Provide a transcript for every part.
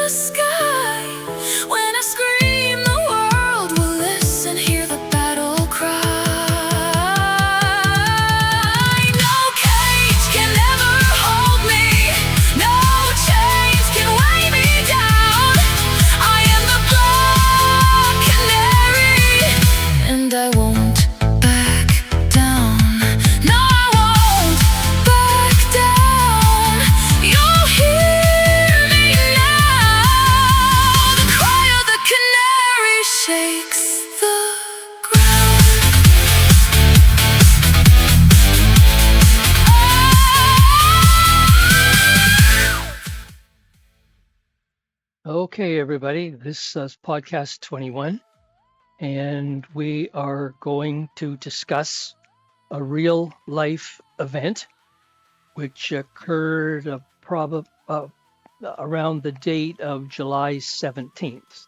the sky. When I scream, the world will listen, hear the battle cry. No cage can ever hold me, no chains can weigh me down. I am the black canary, and I won't back down. No, I won't back down. You'll hear me now. The cry of the canary shakes the ground. Okay, everybody, this is podcast 21, and we are going to discuss a real life event which occurred around the date of July 17th.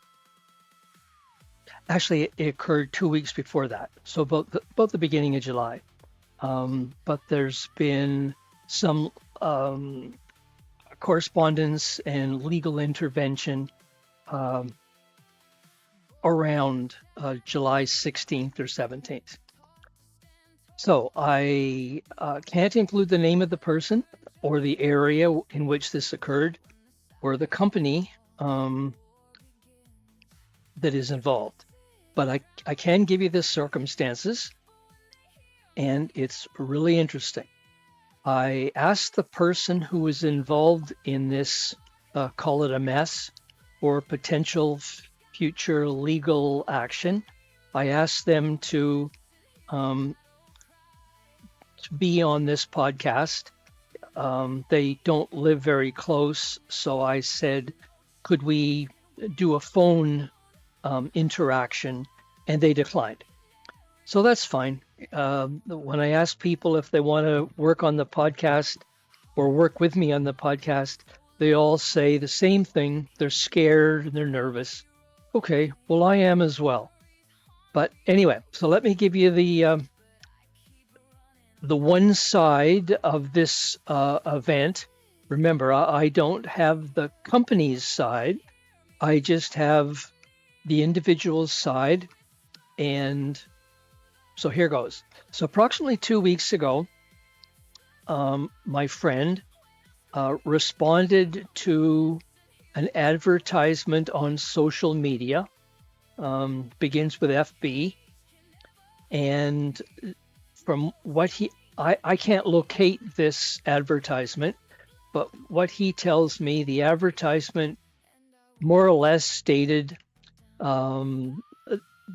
Actually, it occurred 2 weeks before that, so about the beginning of July. But there's been some correspondence and legal intervention around July 16th or 17th. So I can't include the name of the person or the area in which this occurred or the company that is involved. But I can give you the circumstances, and it's really interesting. I asked the person who was involved in this, call it a mess, or potential future legal action. I asked them to be on this podcast. They don't live very close, so I said, could we do a phone interaction? And they declined. So that's fine. When I ask people if they want to work on the podcast or work with me on the podcast, they all say the same thing. They're scared and they're nervous. Okay, well, I am as well. But anyway, so let me give you the one side of this event. Remember, I don't have the company's side. I just have the individual's side. And so here goes. So approximately 2 weeks ago, my friend responded to an advertisement on social media, begins with FB. And from what I can't locate this advertisement, but what he tells me, the advertisement more or less stated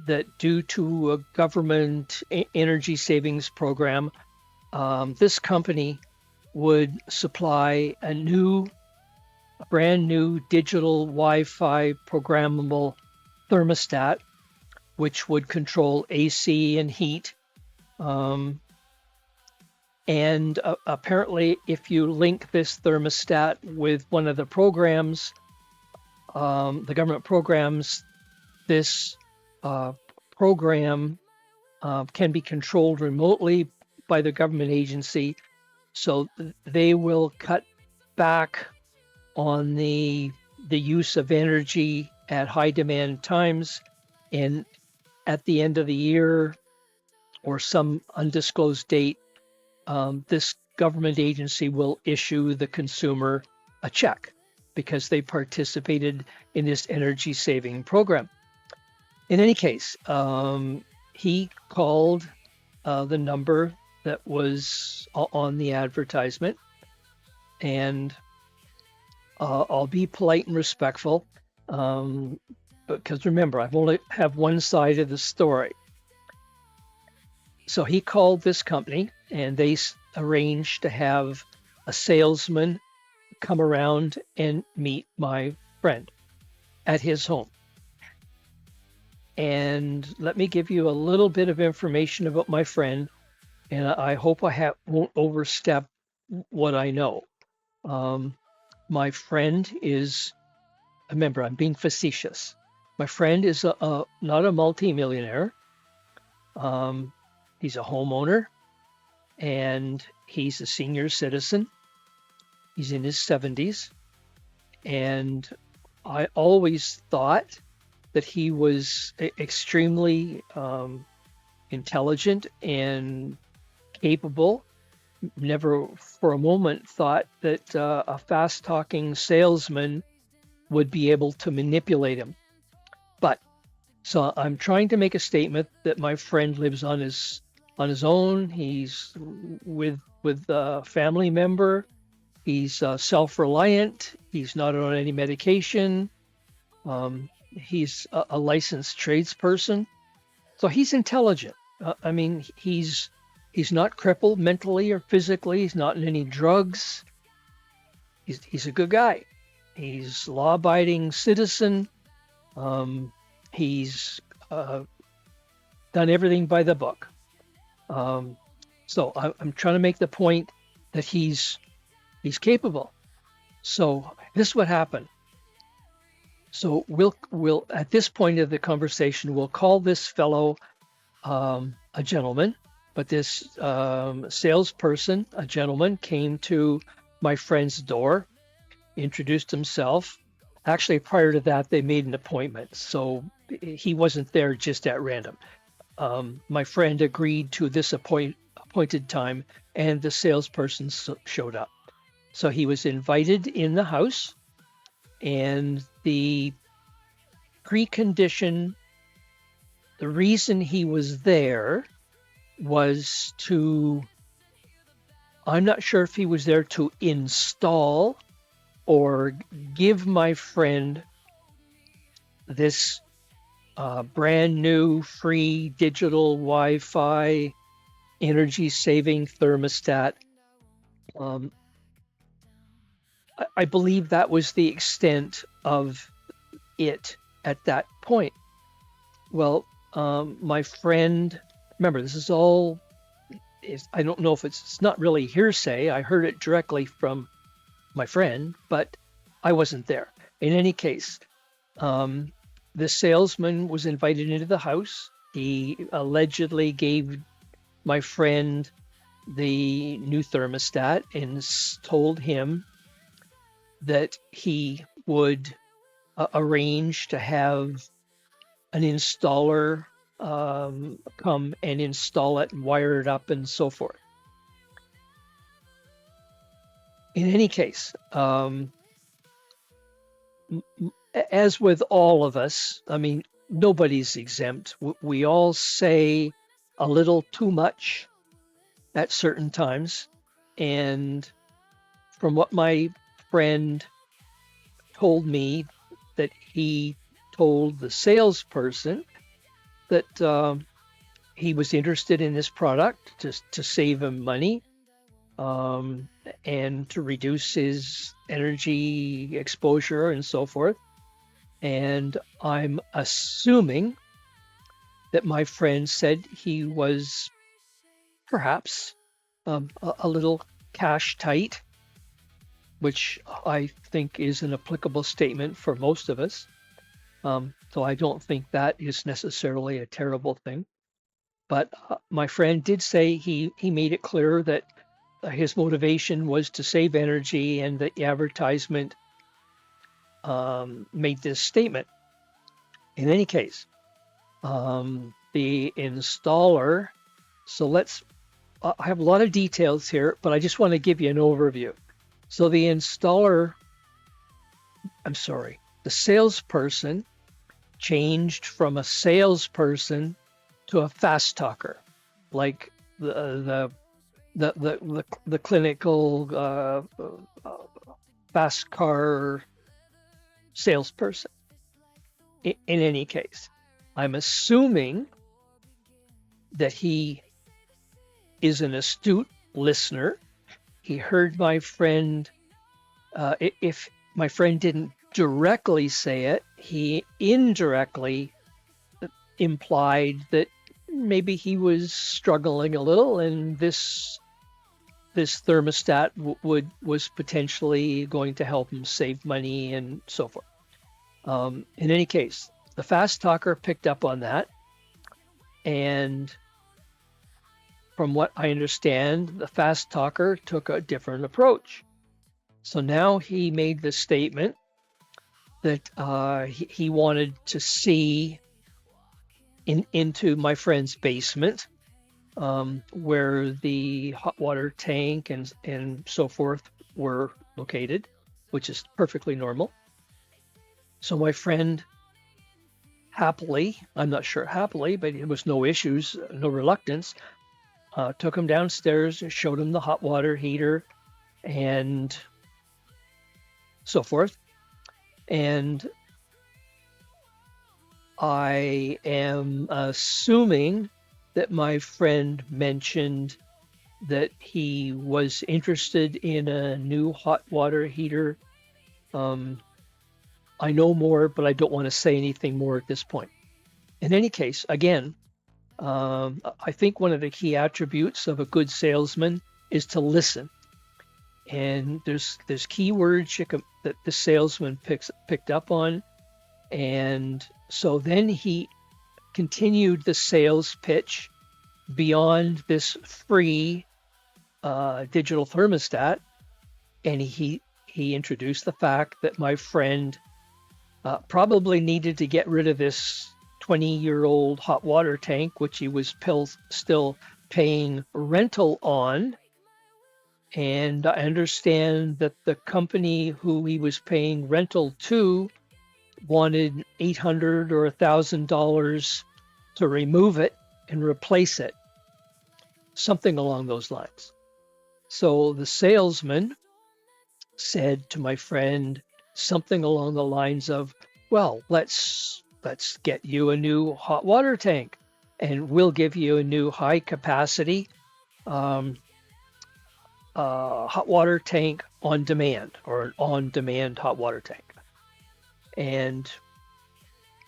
that due to a government energy savings program, this company would supply a brand new digital Wi-Fi programmable thermostat, which would control AC and heat. And apparently, if you link this thermostat with one of the programs, the government programs, this program can be controlled remotely by the government agency, so they will cut back on the use of energy at high demand times, and at the end of the year or some undisclosed date, this government agency will issue the consumer a check because they participated in this energy saving program. In any case, he called the number that was on the advertisement, and I'll be polite and respectful, because remember, I've only have one side of the story. So he called this company, and they arranged to have a salesman come around and meet my friend at his home. And let me give you a little bit of information about my friend, and I hope I won't overstep what I know. My friend is, remember, I'm being facetious. My friend is not a multimillionaire. He's a homeowner, and he's a senior citizen. He's in his 70s, and I always thought that he was extremely intelligent and capable. Never for a moment thought that a fast-talking salesman would be able to manipulate him. But so I'm trying to make a statement that my friend lives on his own. He's with a family member. He's self-reliant. He's not on any medication. He's a licensed tradesperson, so he's intelligent. I mean, he's not crippled mentally or physically. He's not in any drugs. He's a good guy. He's law-abiding citizen. He's done everything by the book. So I'm trying to make the point that he's capable. So this is what happened. So we'll at this point of the conversation, we'll call this fellow a gentleman, but this salesperson, a gentleman, came to my friend's door, introduced himself. Actually, prior to that, they made an appointment, so he wasn't there just at random. My friend agreed to this appointed time, and the salesperson showed up. So he was invited in the house, and the precondition, the reason he was there was to, I'm not sure if he was there to install or give my friend this brand new free digital Wi-Fi energy saving thermostat. I believe that was the extent of it at that point. Well, my friend, remember, this is all, I don't know if it's not really hearsay. I heard it directly from my friend, but I wasn't there. In any case, the salesman was invited into the house. He allegedly gave my friend the new thermostat and told him that he would arrange to have an installer come and install it and wire it up and so forth. In any case, as with all of us, I mean, nobody's exempt. We all say a little too much at certain times. And from what my friend told me, that he told the salesperson that he was interested in this product to save him money and to reduce his energy exposure and so forth. And I'm assuming that my friend said he was perhaps a little cash tight, which I think is an applicable statement for most of us. So I don't think that is necessarily a terrible thing. But my friend did say he made it clear that his motivation was to save energy, and the advertisement made this statement. In any case, the installer, so I have a lot of details here, but I just want to give you an overview. So the installer, the salesperson changed from a salesperson to a fast talker, like the clinical fast car salesperson. In any case, I'm assuming that he is an astute listener. He heard my friend. If my friend didn't directly say it, he indirectly implied that maybe he was struggling a little, and this thermostat was potentially going to help him save money and so forth. In any case, the fast talker picked up on that, and from what I understand, the fast talker took a different approach. So now he made the statement that he wanted to see into my friend's basement, where the hot water tank and so forth were located, which is perfectly normal. So my friend happily, I'm not sure happily, but it was no issues, no reluctance, took him downstairs, showed him the hot water heater and so forth. And I am assuming that my friend mentioned that he was interested in a new hot water heater. I know more, but I don't want to say anything more at this point. In any case, again, I think one of the key attributes of a good salesman is to listen. And there's key words that the salesman picked up on. And so then he continued the sales pitch beyond this free digital thermostat, and he introduced the fact that my friend probably needed to get rid of this 20-year-old hot water tank, which he was still paying rental on. And I understand that the company who he was paying rental to wanted $800 or $1,000 to remove it and replace it, something along those lines. So the salesman said to my friend something along the lines of, well, let's get you a new hot water tank, and we'll give you a new high capacity hot water tank on demand, or an on-demand hot water tank. And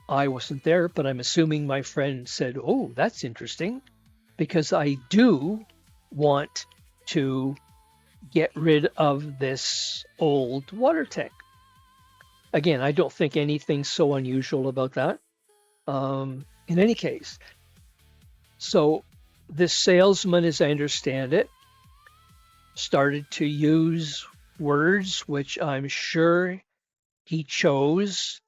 I wasn't there, but I'm assuming my friend said, oh, that's interesting, because I do want to get rid of this old water tank. Again, I don't think anything's so unusual about that. In any case, so this salesman, as I understand it, started to use words which I'm sure he chose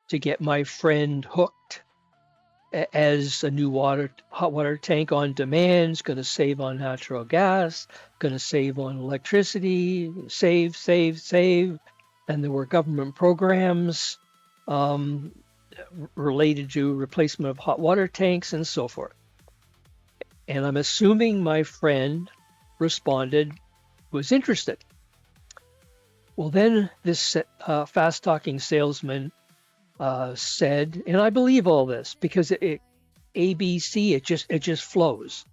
to get my friend hooked as a new hot water tank on demand is going to save on natural gas, going to save on electricity, save. And there were government programs related to replacement of hot water tanks and so forth. And I'm assuming my friend responded, was interested. Well, then this fast-talking salesman said, and I believe all this because ABC, it just flows.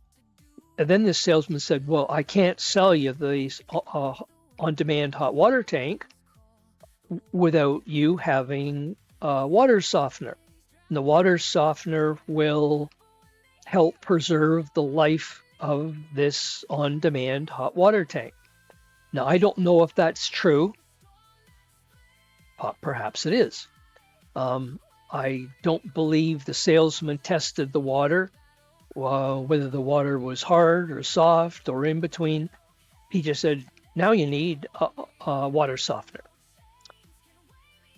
And then this salesman said, well, I can't sell you these on-demand hot water tank without you having a water softener. And the water softener will help preserve the life of this on-demand hot water tank. Now, I don't know if that's true. Perhaps it is. I don't believe the salesman tested the water, whether the water was hard or soft or in between. He just said, now you need a water softener.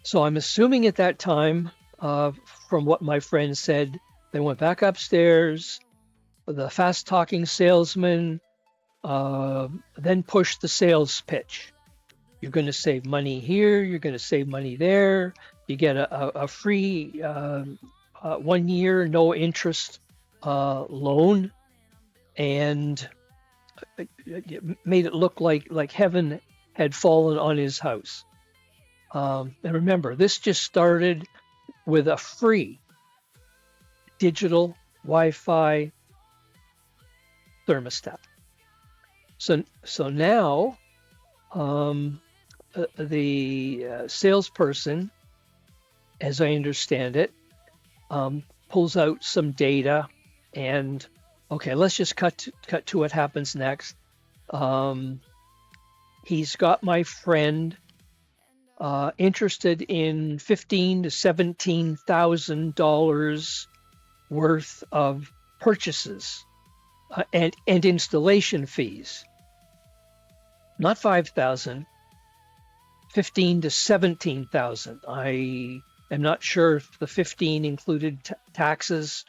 So I'm assuming at that time, from what my friend said, they went back upstairs. The fast-talking salesman then pushed the sales pitch. You're going to save money here. You're going to save money there. You get a free 1 year, no interest loan, and it made it look like heaven had fallen on his house. And remember, this just started with a free digital Wi-Fi thermostat. So now the salesperson, as I understand it, pulls out some data, and okay, let's just cut to what happens next. He's got my friend interested in $15,000 to $17,000 worth of purchases and installation fees. Not $5,000, 15 to 17,000. I am not sure if the 15 included taxes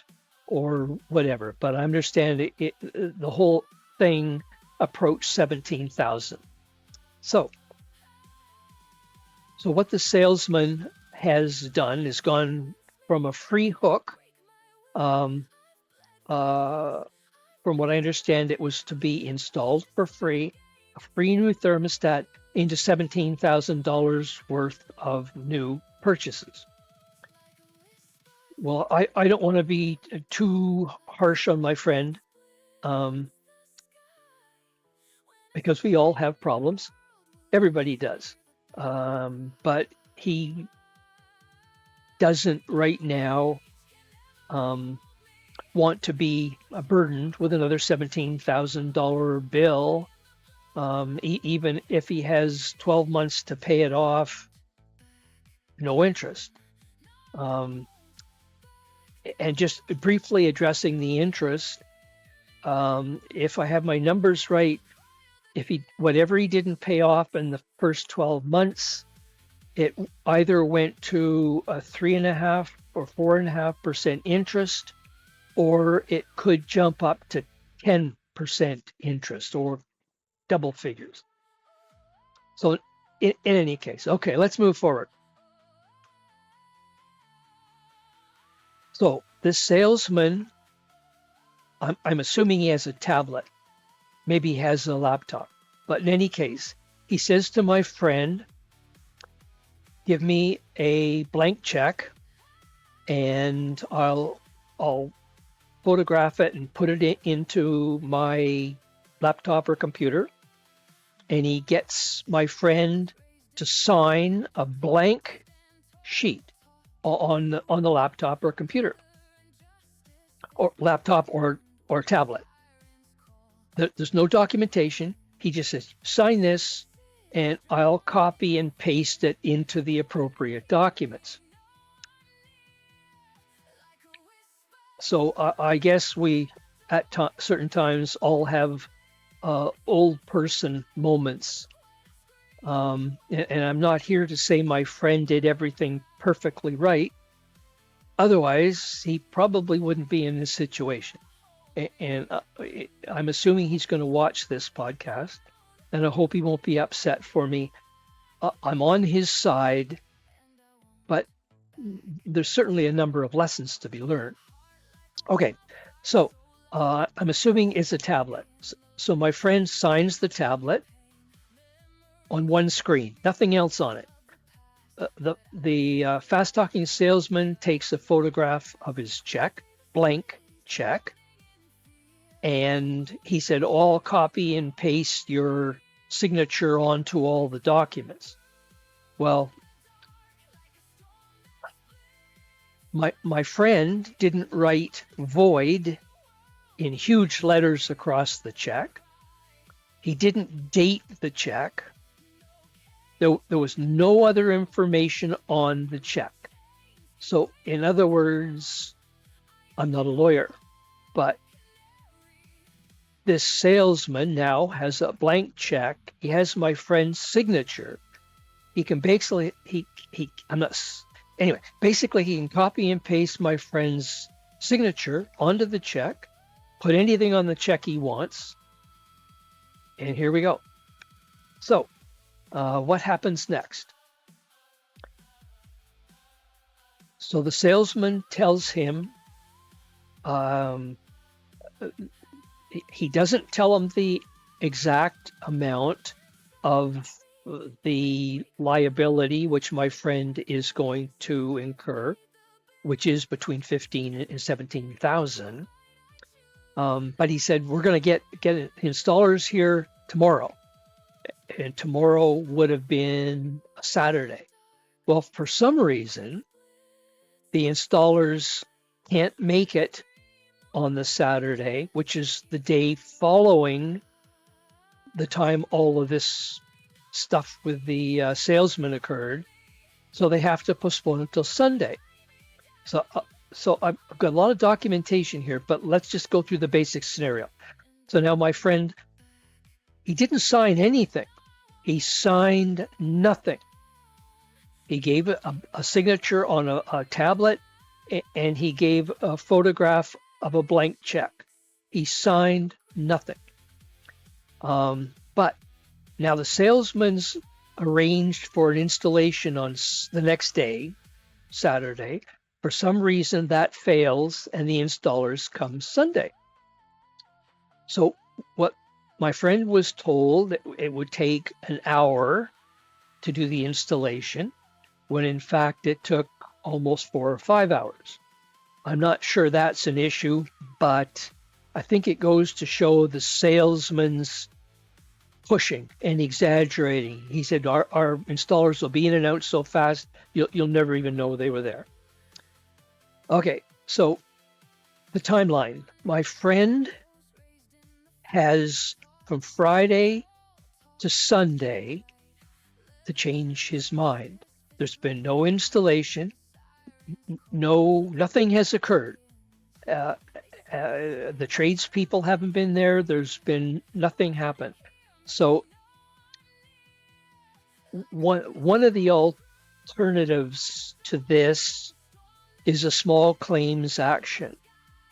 or whatever, but I understand the whole thing approached 17,000. So what the salesman has done is gone from a free hook. From what I understand, it was to be installed for free, a free new thermostat, into $17,000 worth of new purchases. Well, I don't want to be too harsh on my friend, because we all have problems. Everybody does. But he doesn't right now want to be burdened with another $17,000 bill, even if he has 12 months to pay it off, no interest. And just briefly addressing the interest, if I have my numbers right, if whatever he didn't pay off in the first 12 months, it either went to a 3.5% or 4.5% interest, or it could jump up to 10% interest, or double figures. So in any case, okay, let's move forward. So this salesman, I'm assuming he has a tablet. Maybe he has a laptop. But in any case, he says to my friend, give me a blank check and I'll photograph it and put it into my laptop or computer. And he gets my friend to sign a blank sheet on the laptop or computer, or laptop or tablet. There's no documentation. He just says, sign this, and I'll copy and paste it into the appropriate documents. So I guess we, at certain times, all have old person moments. And I'm not here to say my friend did everything perfectly right. Otherwise, he probably wouldn't be in this situation. And I'm assuming he's going to watch this podcast, and I hope he won't be upset for me. I'm on his side, but there's certainly a number of lessons to be learned. Okay, so I'm assuming it's a tablet. So my friend signs the tablet on one screen, nothing else on it. The fast-talking salesman takes a photograph of his check, blank check, and he said, I'll copy and paste your signature onto all the documents. Well, my friend didn't write void in huge letters across the check. He didn't date the check. There was no other information on the check. So in other words, I'm not a lawyer, but this salesman now has a blank check. He has my friend's signature. He can basically, basically he can copy and paste my friend's signature onto the check, put anything on the check he wants, and here we go. So what happens next? So the salesman tells him, he doesn't tell him the exact amount of the liability which my friend is going to incur, which is between 15 and 17,000. But he said, we're going to get installers here tomorrow. And tomorrow would have been a Saturday. Well, for some reason, the installers can't make it on the Saturday, which is the day following the time all of this stuff with the salesman occurred. So they have to postpone until Sunday. So I've got a lot of documentation here, but let's just go through the basic scenario. So now my friend, he didn't sign anything. He signed nothing. He gave a signature on a tablet, and he gave a photograph of a blank check. He signed nothing. But now the salesman's arranged for an installation on the next day, Saturday. For some reason that fails, and the installers come Sunday. So what my friend was told, that it would take an hour to do the installation, when in fact it took almost 4 or 5 hours. I'm not sure that's an issue, but I think it goes to show the salesman's pushing and exaggerating. He said our installers will be in and out so fast you'll never even know they were there. Okay, so the timeline. My friend has from Friday to Sunday to change his mind. There's been no installation. Nothing has occurred. The tradespeople haven't been there. There's been nothing happen. So one of the alternatives to this is a small claims action.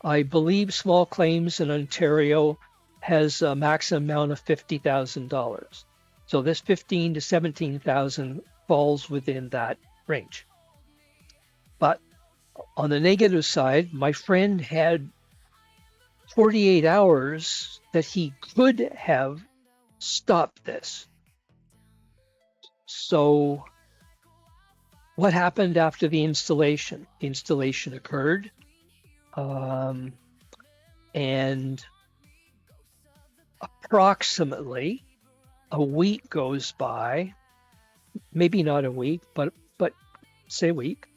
I believe small claims in Ontario has a maximum amount of $50,000. So this 15 to 17,000 falls within that range. But on the negative side, my friend had 48 hours that he could have stopped this. So what happened after the installation? The installation occurred, and approximately a week goes by, maybe not a week, but say a week,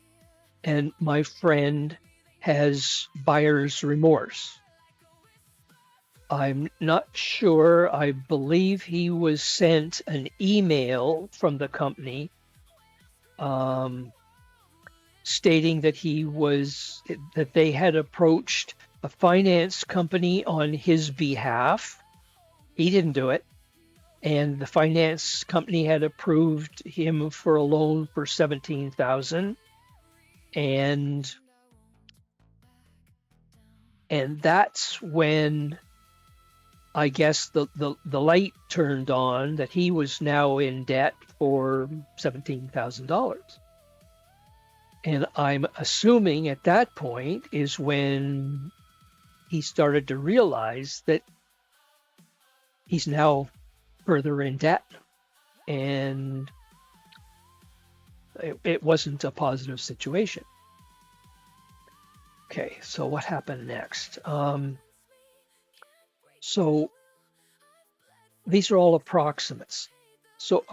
and my friend has buyer's remorse. I'm not sure. I believe he was sent an email from the company stating that they had approached a finance company on his behalf. He didn't do it. And the finance company had approved him for a loan for $17,000. And that's when I guess the light turned on that he was now in debt for $17,000. And I'm assuming at that point is when he started to realize that he's now further in debt, and it wasn't a positive situation. Okay, so what happened next? So these are all approximates. So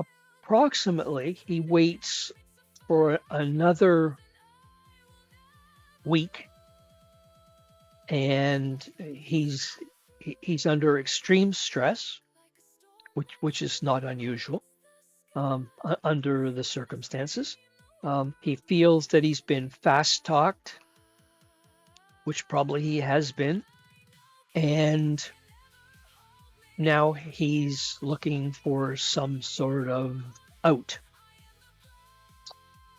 approximately he waits for another week, and he's under extreme stress, which is not unusual under the circumstances. He feels that he's been fast talked, which probably he has been, and now he's looking for some sort of out.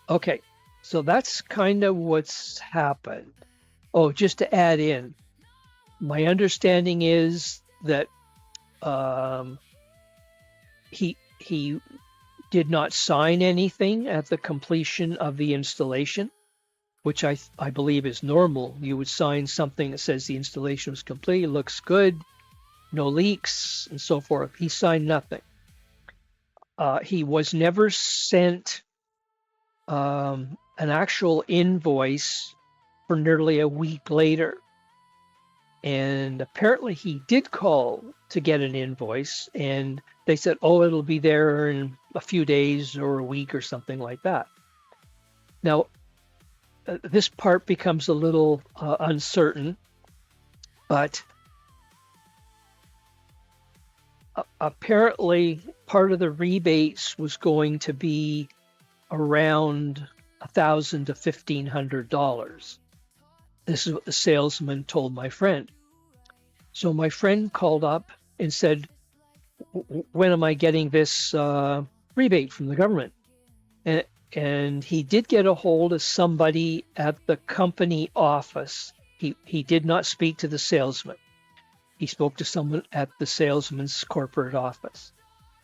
Okay, so that's kind of what's happened. Oh, just to add in, my understanding is that he did not sign anything at the completion of the installation, which I believe is normal. You would sign something that says the installation was complete, looks good, no leaks, and so forth. He signed nothing. He was never sent an actual invoice for nearly a week later. And apparently he did call to get an invoice, and they said, oh, it'll be there in a few days or a week or something like that. Now, this part becomes a little uncertain, but apparently part of the rebates was going to be around $1,000 to $1,500. This is what the salesman told my friend. So my friend called up and said, when am I getting this rebate from the government? And and he did get a hold of somebody at the company office. He did not speak to the salesman. He spoke to someone at the salesman's corporate office,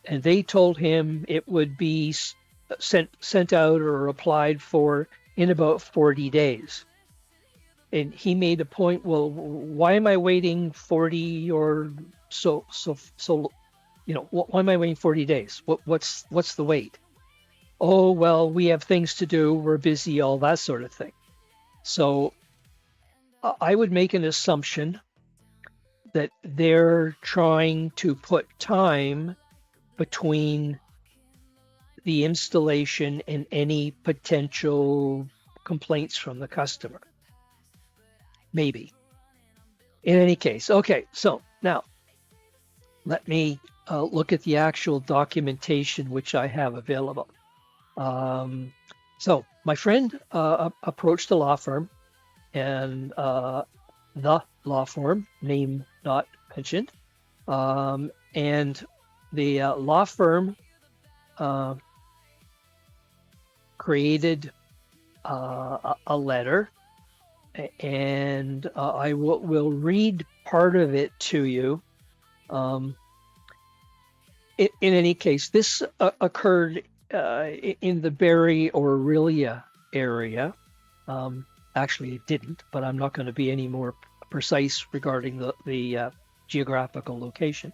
and they told him it would be sent out or applied for in about 40 days. And he made a point, well, why am I waiting 40 or so, why am I waiting 40 days? What's the wait? Oh, well, we have things to do, we're busy, all that sort of thing. So I would make an assumption that they're trying to put time between the installation and any potential complaints from the customer. Maybe. In any case, okay, so now let me look at the actual documentation which I have available. So my friend approached the law firm, and the law firm, name not mentioned, and the law firm created a letter, and I will read part of it to you. In any case, this occurred in the Barrie or Orillia area. Actually, it didn't, but I'm not going to be any more precise regarding the geographical location.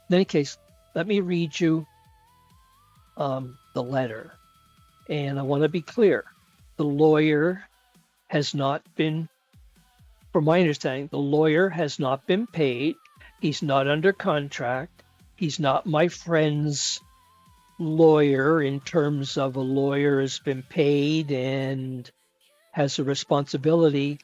In any case, let me read you the letter. And I want to be clear. The lawyer has not been, from my understanding, the lawyer has not been paid. He's not under contract. He's not my friend's lawyer in terms of a lawyer has been paid and has a responsibility.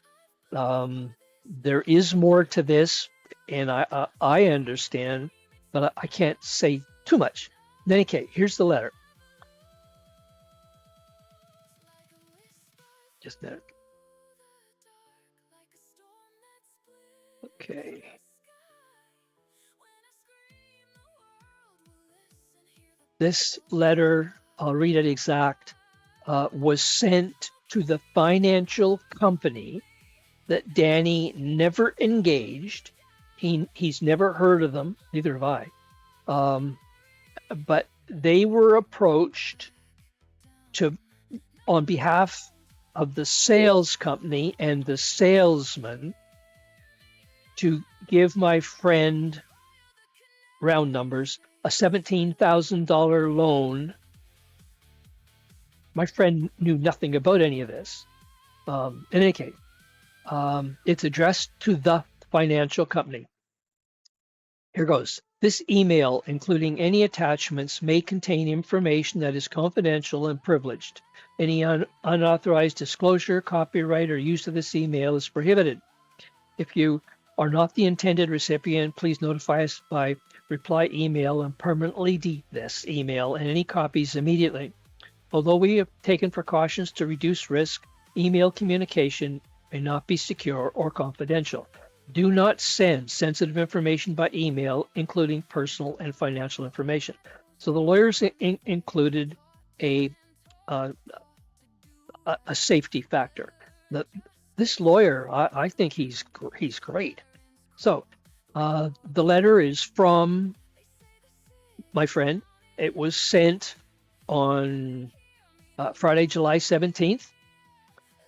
There is more to this, and I understand, but I can't say too much. In any case, here's the letter. Just a minute. Okay. This letter, I'll read it exact, was sent to the financial company that Danny never engaged. He's never heard of them, neither have I. But they were approached on behalf of the sales company and the salesman to give my friend, round numbers, a $17,000 loan. My friend knew nothing about any of this. In any case, it's addressed to the financial company. Here goes. This email, including any attachments, may contain information that is confidential and privileged. Any unauthorized disclosure, copyright, or use of this email is prohibited. If you are not the intended recipient, please notify us by reply email and permanently delete this email and any copies immediately. Although we have taken precautions to reduce risk, email communication may not be secure or confidential. Do not send sensitive information by email, including personal and financial information. So the lawyers included a safety factor. This lawyer, I think he's great. So the letter is from my friend. It was sent on Friday, July 17th.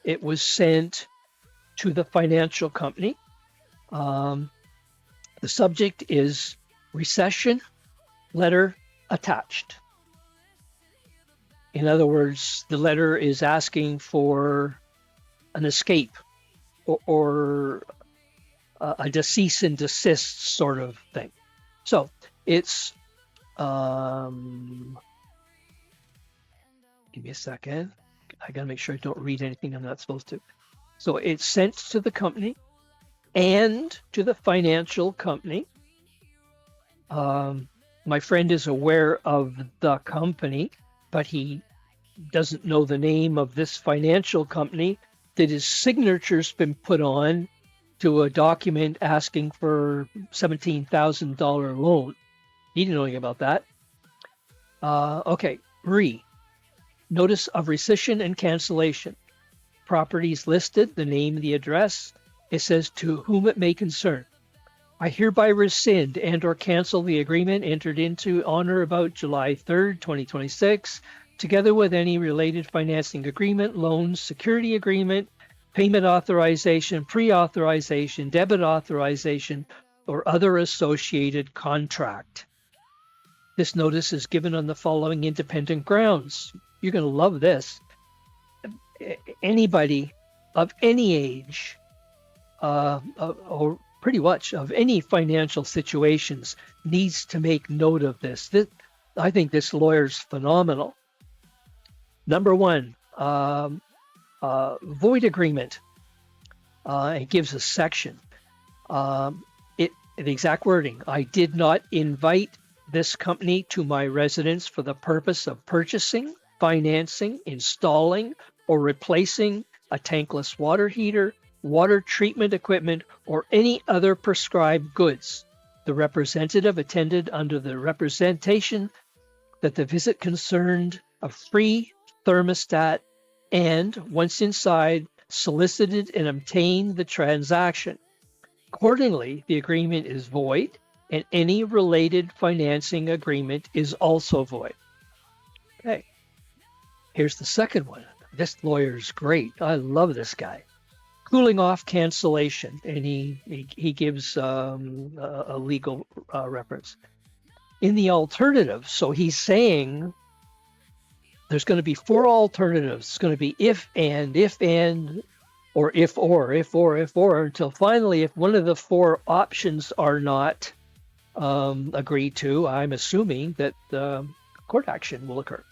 It was sent to the financial company. The subject is recession, letter attached. In other words, the letter is asking for an escape or a cease and desist sort of thing. So it's, give me a second. I got to make sure I don't read anything I'm not supposed to. So it's sent to the company and to the financial company. My friend is aware of the company, but he doesn't know the name of this financial company that his signature's been put on to a document asking for $17,000 loan. He didn't know anything about that. Okay, Notice of rescission and cancellation. Properties listed, the name, the address. It says to whom it may concern. I hereby rescind and or cancel the agreement entered into on or about July 3rd, 2026, together with any related financing agreement, loans, security agreement, payment authorization, pre-authorization, debit authorization, or other associated contract. This notice is given on the following independent grounds. You're going to love this. Anybody of any age, or pretty much of any financial situations, needs to make note of this. I think this lawyer's phenomenal. Number one, void agreement. It gives a section. The exact wording: I did not invite this company to my residence for the purpose of purchasing, financing, installing, or replacing a tankless water heater, water treatment equipment, or any other prescribed goods. The representative attended under the representation that the visit concerned a free thermostat and, once inside, solicited and obtained the transaction. Accordingly, the agreement is void, and any related financing agreement is also void. Okay, here's the second one. This lawyer's great. I love this guy. Cooling off cancellation, and he gives a legal reference. In the alternative, so he's saying there's going to be four alternatives. It's going to be if and, or if or, until finally, if one of the four options are not agreed to, I'm assuming that court action will occur.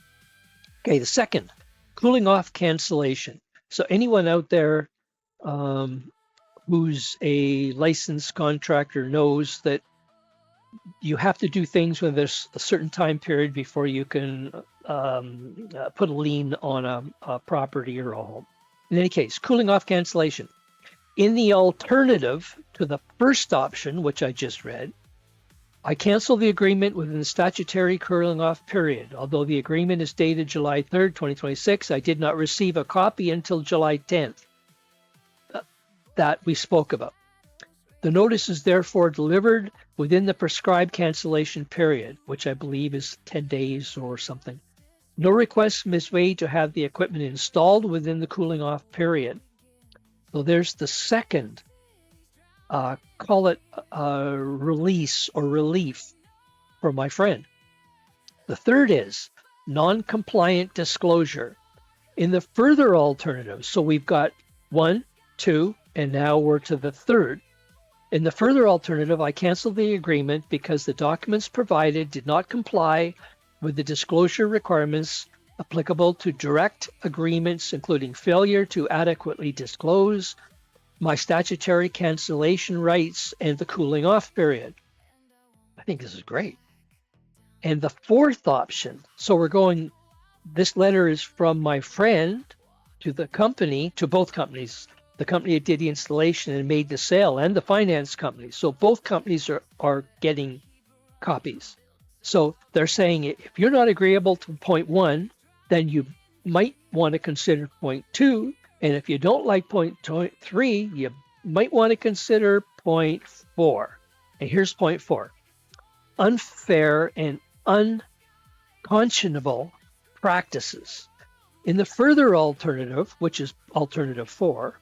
Okay, the second, cooling off cancellation. So anyone out there who's a licensed contractor knows that you have to do things when there's a certain time period before you can put a lien on a property or a home. In any case, cooling off cancellation. In the alternative to the first option, which I just read, I cancel the agreement within the statutory cooling off period. Although the agreement is dated July 3rd, 2026, I did not receive a copy until July 10th that we spoke about. The notice is therefore delivered within the prescribed cancellation period, which I believe is 10 days or something. No request was made to have the equipment installed within the cooling off period. So there's the second, call it release or relief for my friend. The third is non-compliant disclosure. In the further alternative, so we've got 1, 2, and now we're to the third. In the further alternative, I canceled the agreement because the documents provided did not comply with the disclosure requirements applicable to direct agreements, including failure to adequately disclose my statutory cancellation rights and the cooling off period. I think this is great. And the fourth option, so we're going, this letter is from my friend to the company, to both companies, the company that did the installation and made the sale, and the finance company. So both companies are getting copies. So they're saying if you're not agreeable to point 1, then you might want to consider point 2. And if you don't like point 3, you might want to consider point 4. And here's point 4. Unfair and unconscionable practices. In the further alternative, which is alternative 4,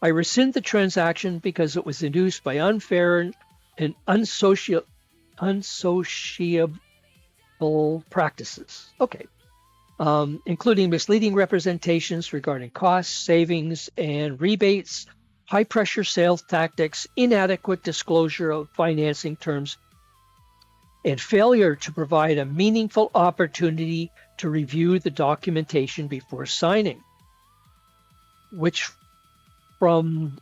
I rescind the transaction because it was induced by unfair and unsociable practices. Okay. Including misleading representations regarding costs, savings, and rebates, high-pressure sales tactics, inadequate disclosure of financing terms, and failure to provide a meaningful opportunity to review the documentation before signing, which from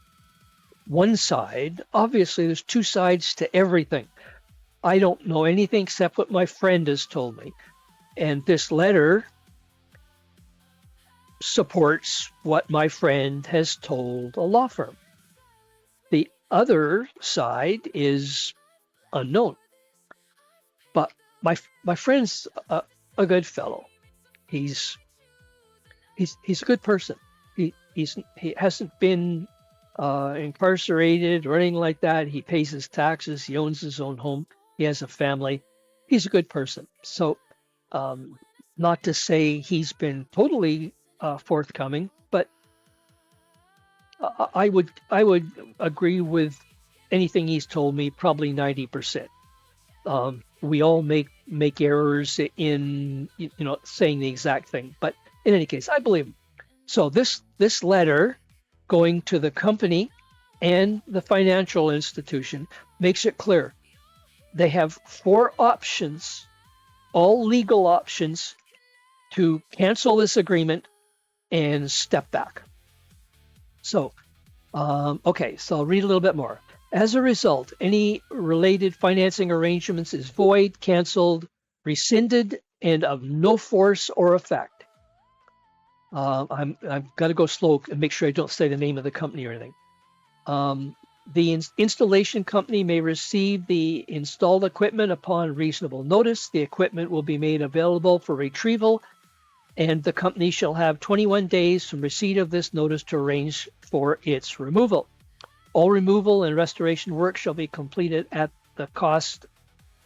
one side, obviously there's two sides to everything. I don't know anything except what my friend has told me. And this letter supports what my friend has told a law firm. The other side is unknown. But my friend's a good fellow. He's He's a good person. He hasn't been incarcerated or anything like that. He pays his taxes. He owns his own home. He has a family. He's a good person. So, not to say he's been totally forthcoming, but I would agree with anything he's told me. Probably 90%. We all make errors in saying the exact thing, but in any case, I believe him. So this letter going to the company and the financial institution makes it clear they have 4 options, all legal options, to cancel this agreement and step back. So, okay, so I'll read a little bit more. As a result, any related financing arrangements is void, canceled, rescinded, and of no force or effect. I've got to go slow and make sure I don't say the name of the company or anything. The installation company may receive the installed equipment upon reasonable notice. The equipment will be made available for retrieval, and the company shall have 21 days from receipt of this notice to arrange for its removal. All removal and restoration work shall be completed at the cost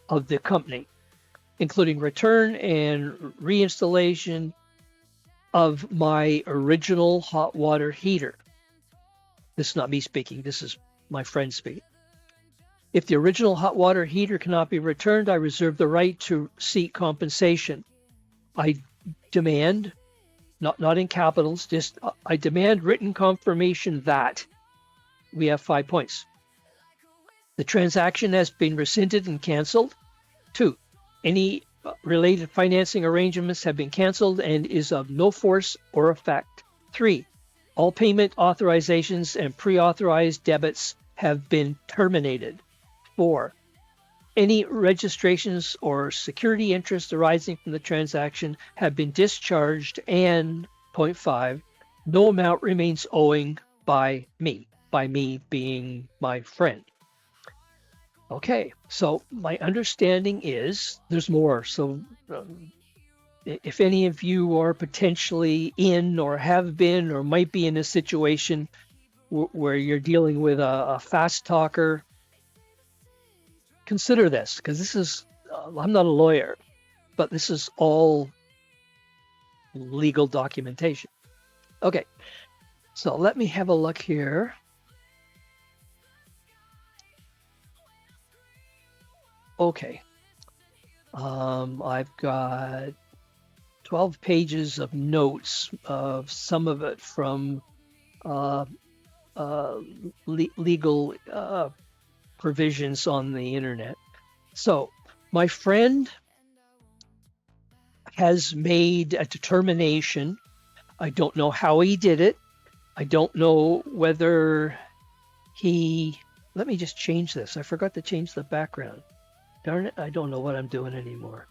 of the company, including return and reinstallation of my original hot water heater. This is not me speaking. This is my friend speaking. If the original hot water heater cannot be returned, I reserve the right to seek compensation. I demand, not in capitals, just I demand written confirmation that we have 5 points. The transaction has been rescinded and canceled. 2, any related financing arrangements have been canceled and is of no force or effect. 3, all payment authorizations and pre-authorized debits have been terminated. 4, any registrations or security interest arising from the transaction have been discharged. And point 5, no amount remains owing by me being my friend. Okay, so my understanding is there's more. So if any of you are potentially in or have been or might be in a situation where you're dealing with a fast talker, consider this, because this is, I'm not a lawyer, but this is all legal documentation. Okay, so let me have a look here. Okay, I've got 12 pages of notes, some of it from legal provisions on the internet. So my friend has made a determination. I don't know how he did it. I don't know whether let me just change this. I forgot to change the background. Darn it, I don't know what I'm doing anymore.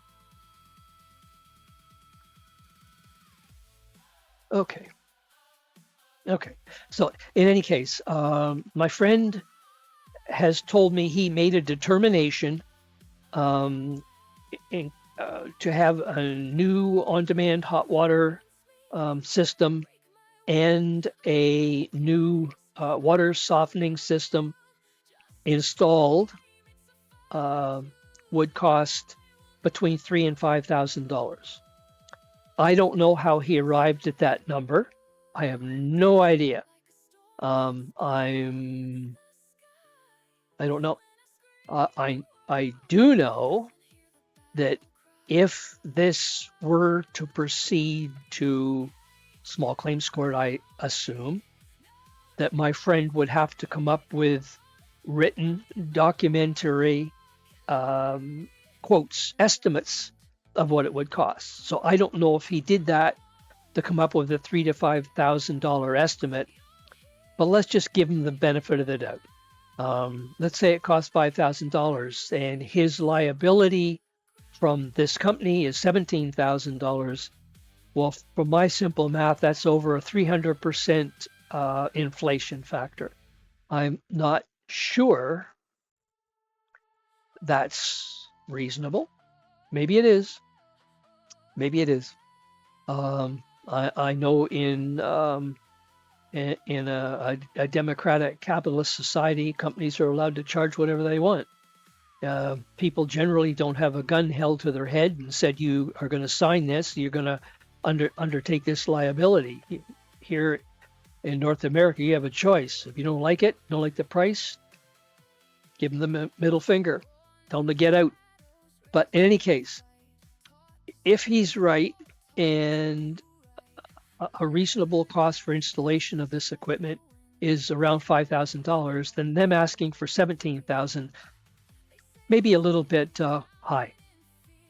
Okay. So in any case, my friend has told me he made a determination to have a new on-demand hot water system and a new water softening system installed. Would cost between $3,000 and $5,000. I don't know how he arrived at that number. I have no idea. I don't know. I do know that if this were to proceed to small claims court, I assume that my friend would have to come up with written documentary quotes, estimates of what it would cost. So I don't know if he did that to come up with a $3,000 to $5,000 estimate, but let's just give him the benefit of the doubt. Let's say it costs $5,000 and his liability from this company is $17,000. Well, from my simple math, that's over a 300% inflation factor. I'm not sure that's reasonable. Maybe it is. I know in a democratic capitalist society, companies are allowed to charge whatever they want. People generally don't have a gun held to their head and said, you are going to sign this, you're going to undertake this liability. Here in North America, you have a choice. If you don't like it, don't like the price, give them the middle finger, tell them to get out. But in any case, if he's right and a reasonable cost for installation of this equipment is around $5,000, then them asking for $17,000 maybe a little bit high.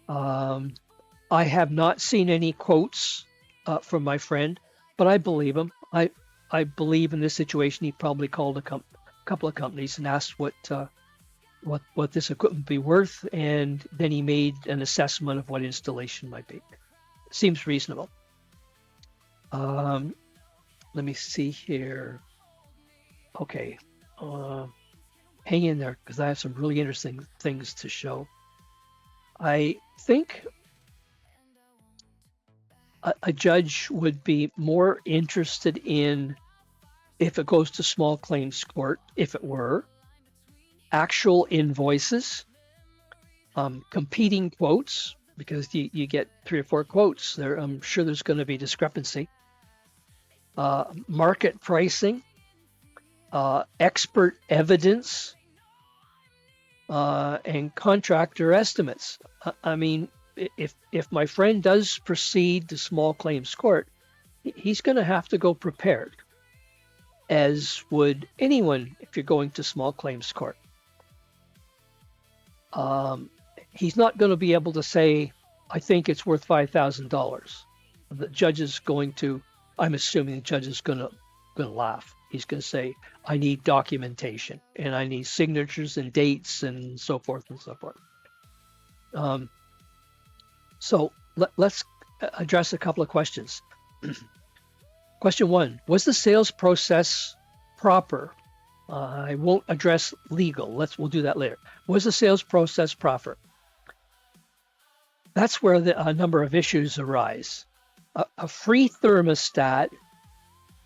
I have not seen any quotes from my friend, but I believe him. I believe in this situation he probably called a couple of companies and asked what this equipment would be worth, and then he made an assessment of what installation might be. Seems reasonable. Let me see here. Okay. Hang in there because I have some really interesting things to show. I think a judge would be more interested in, if it goes to small claims court, if it were, actual invoices, competing quotes, because you get 3 or 4 quotes there. I'm sure there's going to be discrepancy. Market pricing, expert evidence, and contractor estimates. I mean, if my friend does proceed to small claims court, he's going to have to go prepared, as would anyone if you're going to small claims court. He's not going to be able to say, I think it's worth $5,000. The judge is going to, I'm assuming the judge is going to laugh. He's going to say, I need documentation and I need signatures and dates and so forth and so forth. So let's address a couple of questions. Question 1, was the sales process proper? I won't address legal. We'll do that later. Was the sales process proper? That's where a number of issues arise. A free thermostat,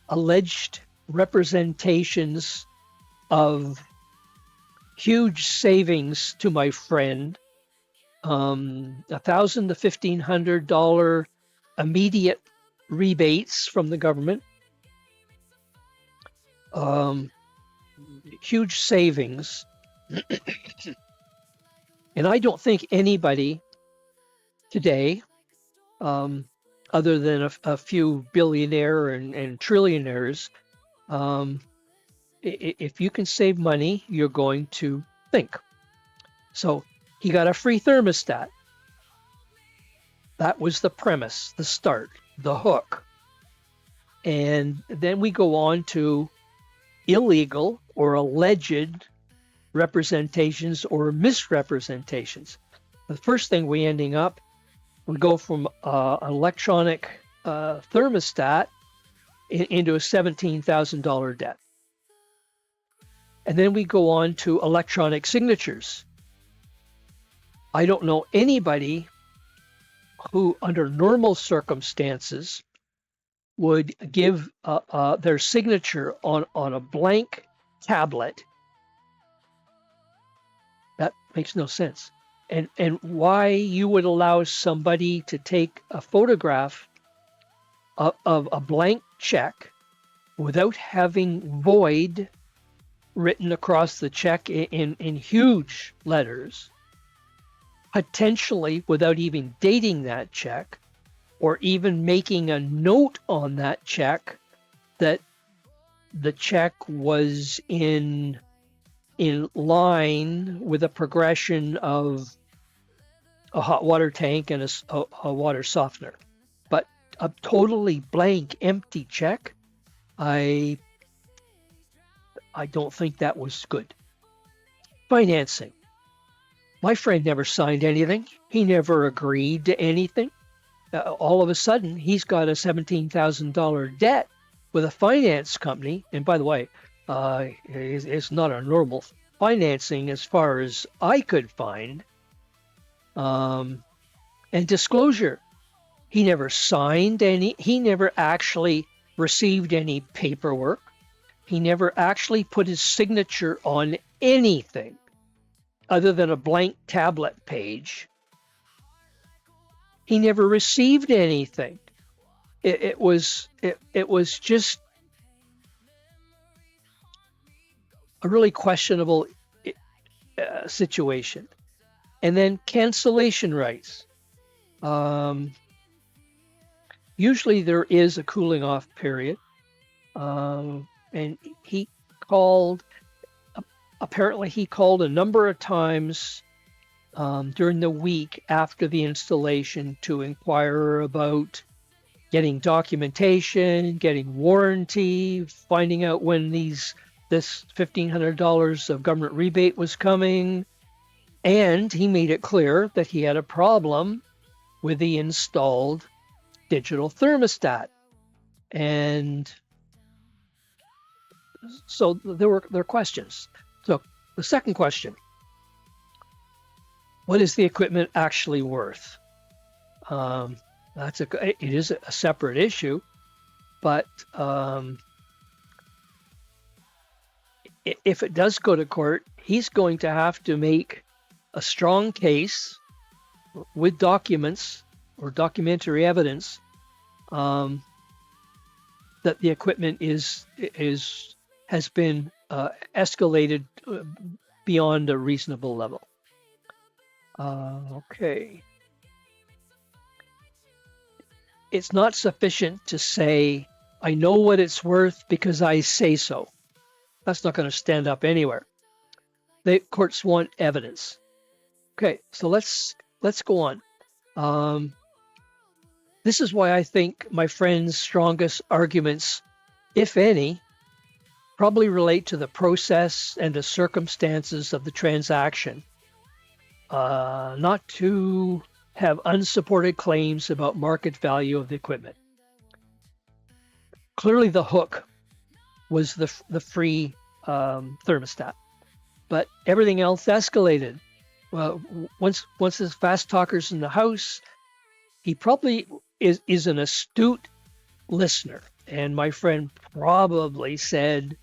alleged representations of huge savings to my friend, $1,000 to $1,500 immediate rebates from the government, huge savings. And I don't think anybody today, other than a few billionaire and trillionaires, if you can save money, you're going to think. So he got a free thermostat. That was the premise, the start, the hook. And then we go on to illegal or alleged representations or misrepresentations. The first thing we ending up, we go from an electronic thermostat into a $17,000 debt. And then we go on to electronic signatures. I don't know anybody who, under normal circumstances, would give their signature on a blank tablet. That makes no sense. And why you would allow somebody to take a photograph of a blank check without having void written across the check in huge letters, potentially without even dating that check, or even making a note on that check that the check was in line with a progression of a hot water tank and a water softener. But a totally blank, empty check, I don't think that was good. Financing. My friend never signed anything. He never agreed to anything. All of a sudden, he's got a $17,000 debt with a finance company. And by the way, it's not a normal financing as far as I could find. And disclosure. He never signed any, he never actually received any paperwork. He never actually put his signature on anything other than a blank tablet page. He never received anything. It was just a really questionable situation. And then cancellation rights. Usually there is a cooling off period. And he called, apparently he called a number of times during the week after the installation to inquire about getting documentation, getting warranty, finding out when this $1,500 of government rebate was coming. And he made it clear that he had a problem with the installed digital thermostat. And so there are questions. So the second question, what is the equipment actually worth? It is a separate issue, but if it does go to court, he's going to have to make a strong case with documents or documentary evidence that the equipment has been escalated beyond a reasonable level. Okay. It's not sufficient to say, I know what it's worth because I say so. That's not going to stand up anywhere. The courts want evidence. Okay, so let's go on. This is why I think my friend's strongest arguments, if any, probably relate to the process and the circumstances of the transaction, not to have unsupported claims about market value of the equipment. Clearly, the hook was the free thermostat, but everything else escalated. Well, once there's fast talkers in the house, he probably is an astute listener, and my friend probably said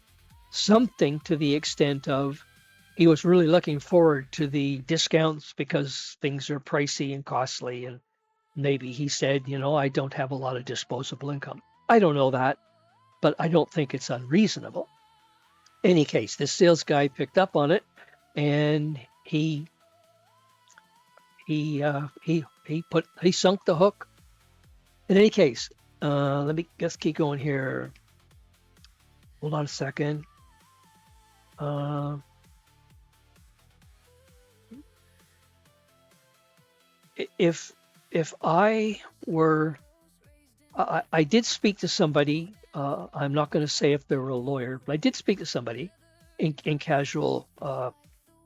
something to the extent of he was really looking forward to the discounts because things are pricey and costly, and maybe he said, I don't have a lot of disposable income. I don't know that, but I don't think it's unreasonable. In any case, this sales guy picked up on it, and he sunk the hook. In any case, let's keep going here. Hold on a second. If I were, I did speak to somebody. I'm not going to say if they were a lawyer, but I did speak to somebody in casual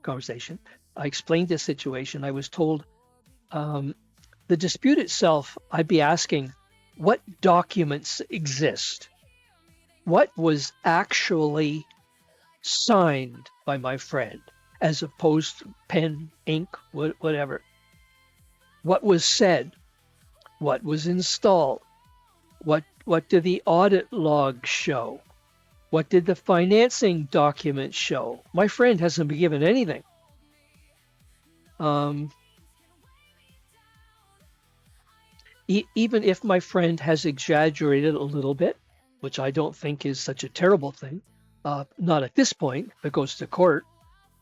conversation. I explained this situation. I was told the dispute itself, I'd be asking, what documents exist? What was actually signed by my friend, as opposed to pen, ink, whatever? What was said? What was installed? What did the audit log show? What did the financing documents show? My friend hasn't been given anything. Even if my friend has exaggerated a little bit, which I don't think is such a terrible thing, not at this point, if it goes to court,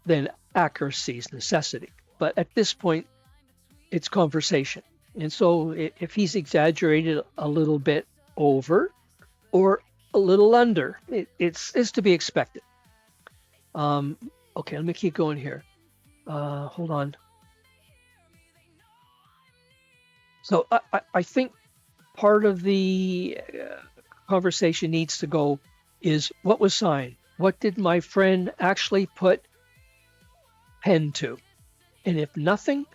then accuracy is necessity. But at this point, it's conversation. And so if he's exaggerated a little bit over or a little under, it's to be expected. Okay, let me keep going here. Hold on. So I think part of the conversation needs to go is what was signed? What did my friend actually put pen to? And if nothing,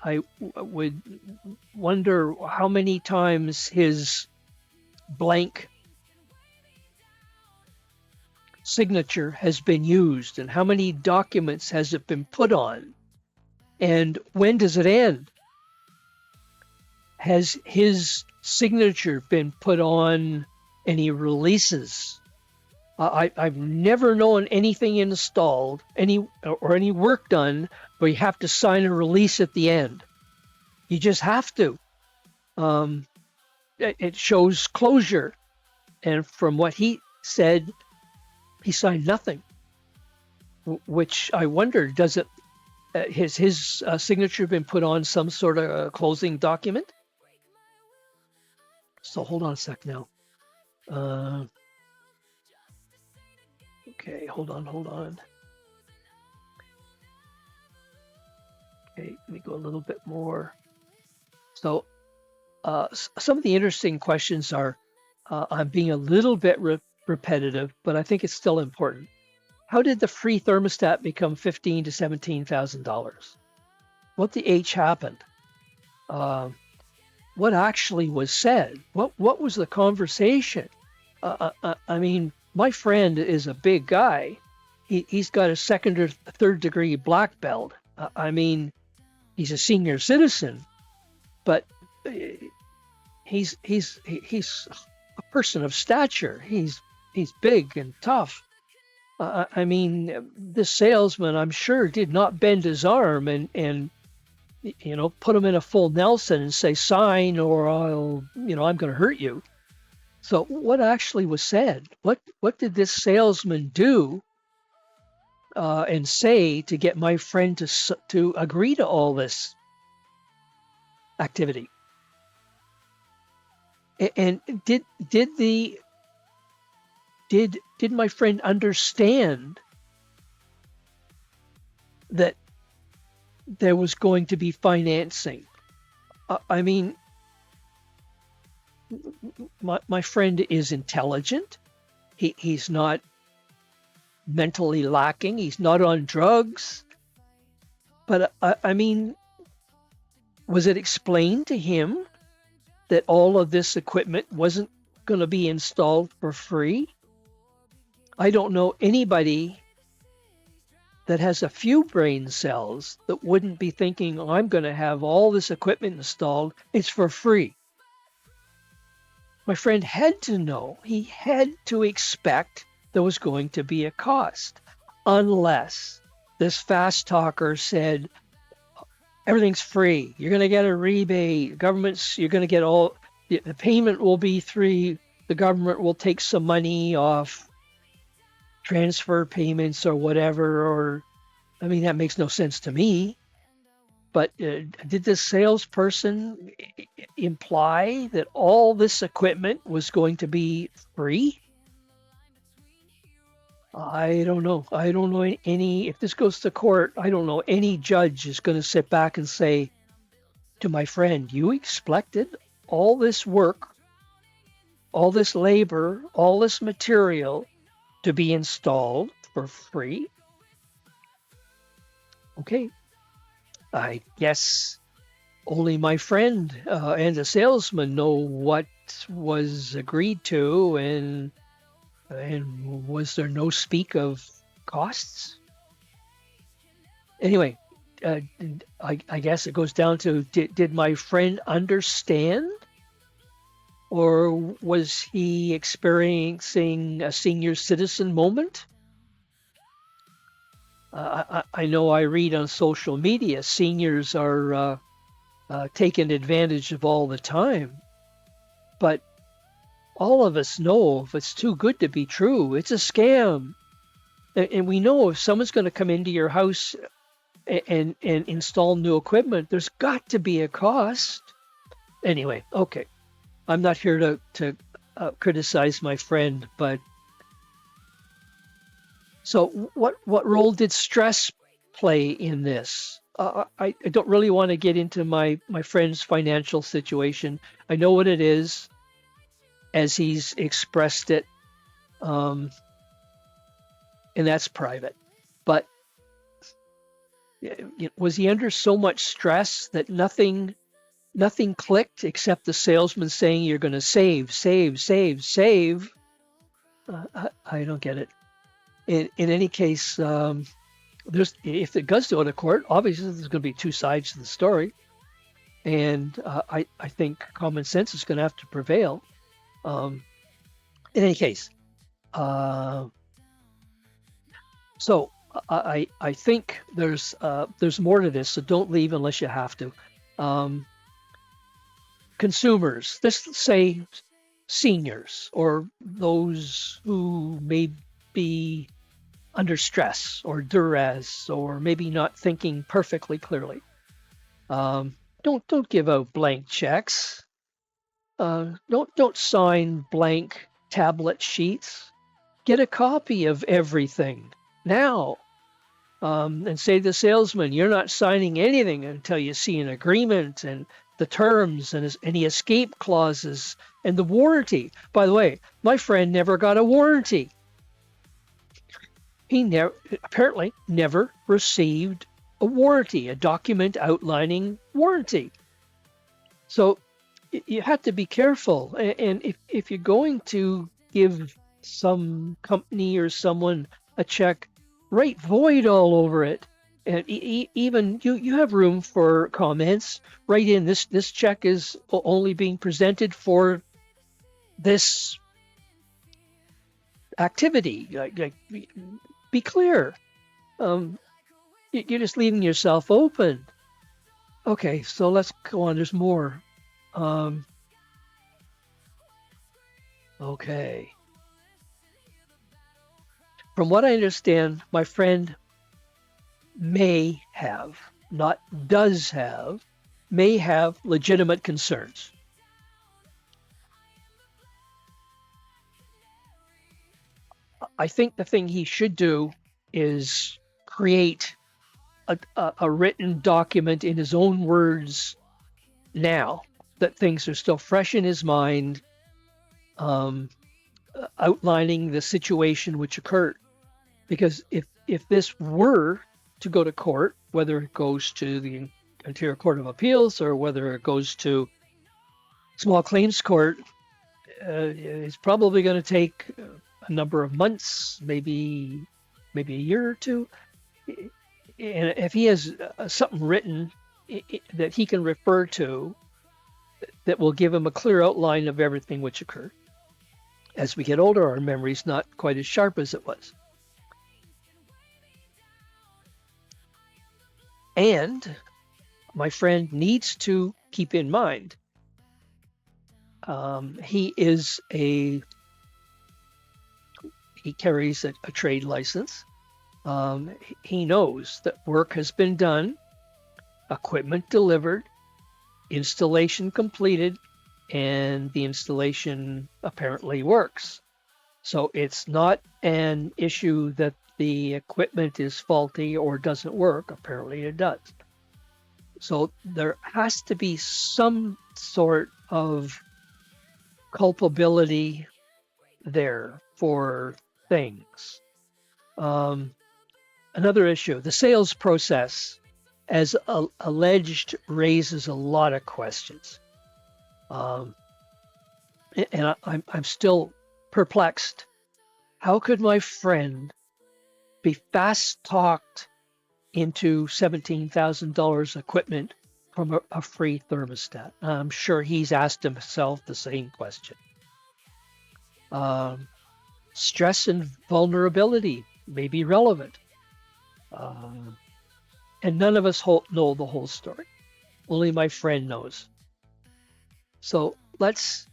I would wonder how many times his blank signature has been used and how many documents has it been put on, and when does it end? has his signature been put on any releases? I've never known anything installed, any work done, where you have to sign a release at the end. You just have to. It shows closure. And from what he said, he signed nothing. Which I wonder, does it? Has his signature been put on some sort of closing document? So hold on a sec now. Okay, hold on. Okay, let me go a little bit more. So some of the interesting questions are, I'm being a little bit repetitive, but I think it's still important. How did the free thermostat become $15,000 to $17,000? What the H happened? What actually was said? What was the conversation? I mean, my friend is a big guy. He's got a second or third degree black belt. I mean, he's a senior citizen, but he's a person of stature. He's big and tough. I mean, this salesman, I'm sure, did not bend his arm and put him in a full Nelson and say, sign or I'm going to hurt you. So what actually was said? What did this salesman do and say to get my friend to agree to all this activity? And did my friend understand that there was going to be financing? I mean, my friend is intelligent. He's not mentally lacking. He's not on drugs. But I mean, was it explained to him that all of this equipment wasn't going to be installed for free? I don't know anybody that has a few brain cells that wouldn't be thinking, oh, I'm going to have all this equipment installed. It's for free. My friend had to know, he had to expect there was going to be a cost, unless this fast talker said, everything's free. You're going to get a rebate. You're going to get the payment will be free. The government will take some money off transfer payments or whatever, I mean, that makes no sense to me. But did this salesperson imply that all this equipment was going to be free? I don't know. I don't know any, if this goes to court, I don't know any judge is going to sit back and say to my friend, you expected all this work, all this labor, all this material to be installed for free? Okay. I guess only my friend and the salesman know what was agreed to, and was there no speak of costs? Anyway, I guess it goes down to, did my friend understand, or was he experiencing a senior citizen moment? I know I read on social media seniors are taken advantage of all the time, but all of us know if it's too good to be true, it's a scam. And we know if someone's going to come into your house and install new equipment, there's got to be a cost. Anyway, okay. I'm not here to criticize my friend, but so what role did stress play in this? I don't really want to get into my friend's financial situation. I know what it is, as he's expressed it, and that's private. But was he under so much stress that nothing clicked except the salesman saying you're going to save? I don't get it. In any case, if it does go to court, obviously there's going to be two sides to the story. And I think common sense is going to have to prevail. In any case, so I think there's more to this. So don't leave unless you have to. Consumers, let's say seniors or those who may be under stress or duress or maybe not thinking perfectly clearly. Don't give out blank checks. Don't sign blank tablet sheets. Get a copy of everything now. And say to the salesman, you're not signing anything until you see an agreement and the terms and any escape clauses and the warranty. By the way, my friend never got a warranty. He apparently never received a warranty, a document outlining warranty. So you have to be careful. And if you're going to give some company or someone a check, write void all over it. And even you have room for comments. Write in this check is only being presented for this activity. Like be clear. You're just leaving yourself open. Okay, so let's go on. There's more. Okay. From what I understand, my friend may have, not does have, may have legitimate concerns. I think the thing he should do is create a written document in his own words now that things are still fresh in his mind, outlining the situation which occurred. Because if this were to go to court, whether it goes to the Ontario Court of Appeals or whether it goes to small claims court, it's probably going to take a number of months, maybe a year or two. And if he has something written that he can refer to that will give him a clear outline of everything which occurred. As we get older, our memory's not quite as sharp as it was. And my friend needs to keep in mind, he carries a trade license. He knows that work has been done, equipment delivered, installation completed, and the installation apparently works. So it's not an issue that the equipment is faulty or doesn't work. Apparently it does. So there has to be some sort of culpability there for things. Another issue, the sales process, as alleged, raises a lot of questions. And I'm still perplexed. How could my friend be fast talked into $17,000 equipment from a free thermostat? I'm sure he's asked himself the same question. Stress and vulnerability may be relevant. And none of us know the whole story. Only my friend knows. So let's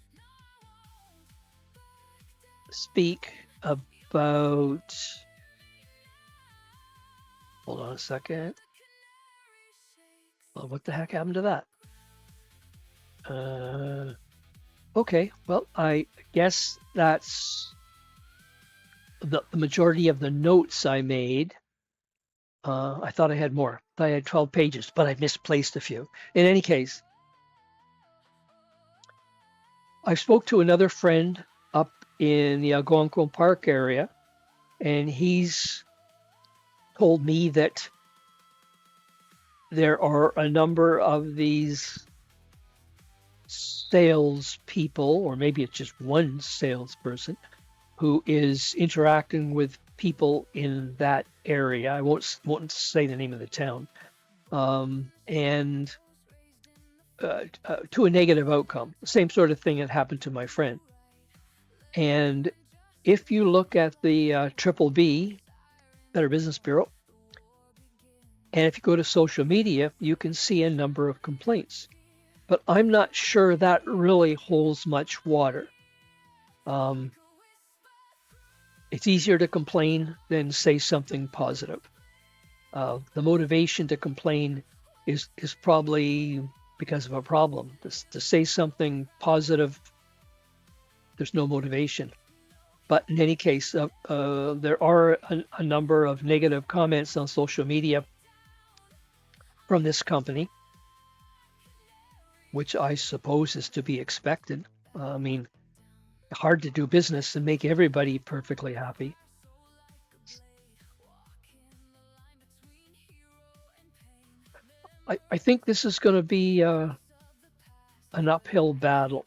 speak about, hold on a second. Well, what the heck happened to that? Okay, well, I guess that's the majority of the notes I made. I thought I had more. I thought I had 12 pages, but I misplaced a few. In any case, I spoke to another friend up in the Algonquin Park area, and he's told me that there are a number of these salespeople, or maybe it's just one salesperson, who is interacting with people in that area. I won't say the name of the town. And to a negative outcome. The same sort of thing that happened to my friend. And if you look at the Triple B, Better Business Bureau, and if you go to social media, you can see a number of complaints. But I'm not sure that really holds much water. It's easier to complain than say something positive. The motivation to complain is probably because of a problem. To say something positive, there's no motivation. But in any case, there are a number of negative comments on social media from this company, which I suppose is to be expected. I mean, hard to do business and make everybody perfectly happy. I think this is going to be an uphill battle.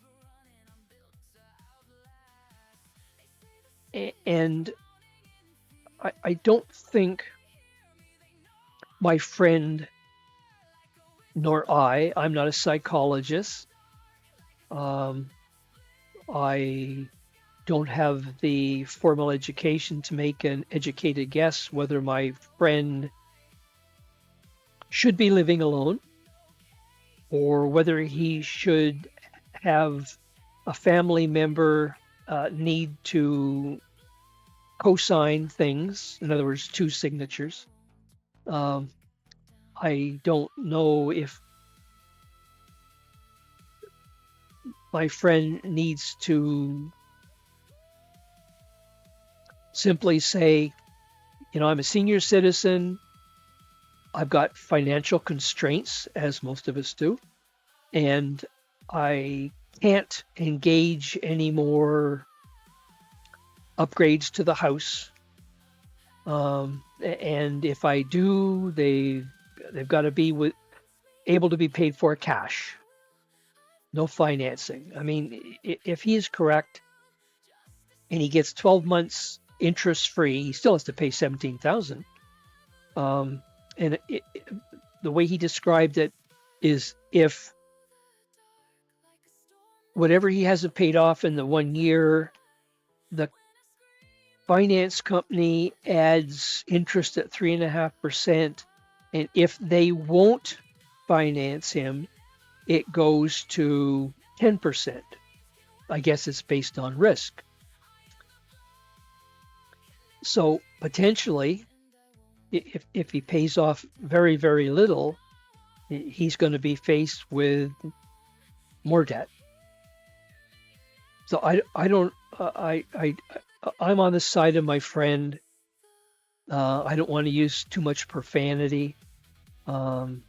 And I don't think my friend nor I'm not a psychologist. I don't have the formal education to make an educated guess whether my friend should be living alone or whether he should have a family member need to co-sign things, in other words, two signatures. I don't know if my friend needs to simply say, I'm a senior citizen, I've got financial constraints, as most of us do, and I can't engage any more upgrades to the house. And if I do, they've got to be able to be paid for cash, no financing. I mean, if he is correct and he gets 12 months interest free, he still has to pay $17,000. And the way he described it is if whatever he hasn't paid off in the 1 year, the finance company adds interest at 3.5%. And if they won't finance him, it goes to 10%. I guess it's based on risk. So potentially, if he pays off very, very little, he's going to be faced with more debt. So I'm on the side of my friend. I don't want to use too much profanity. I'm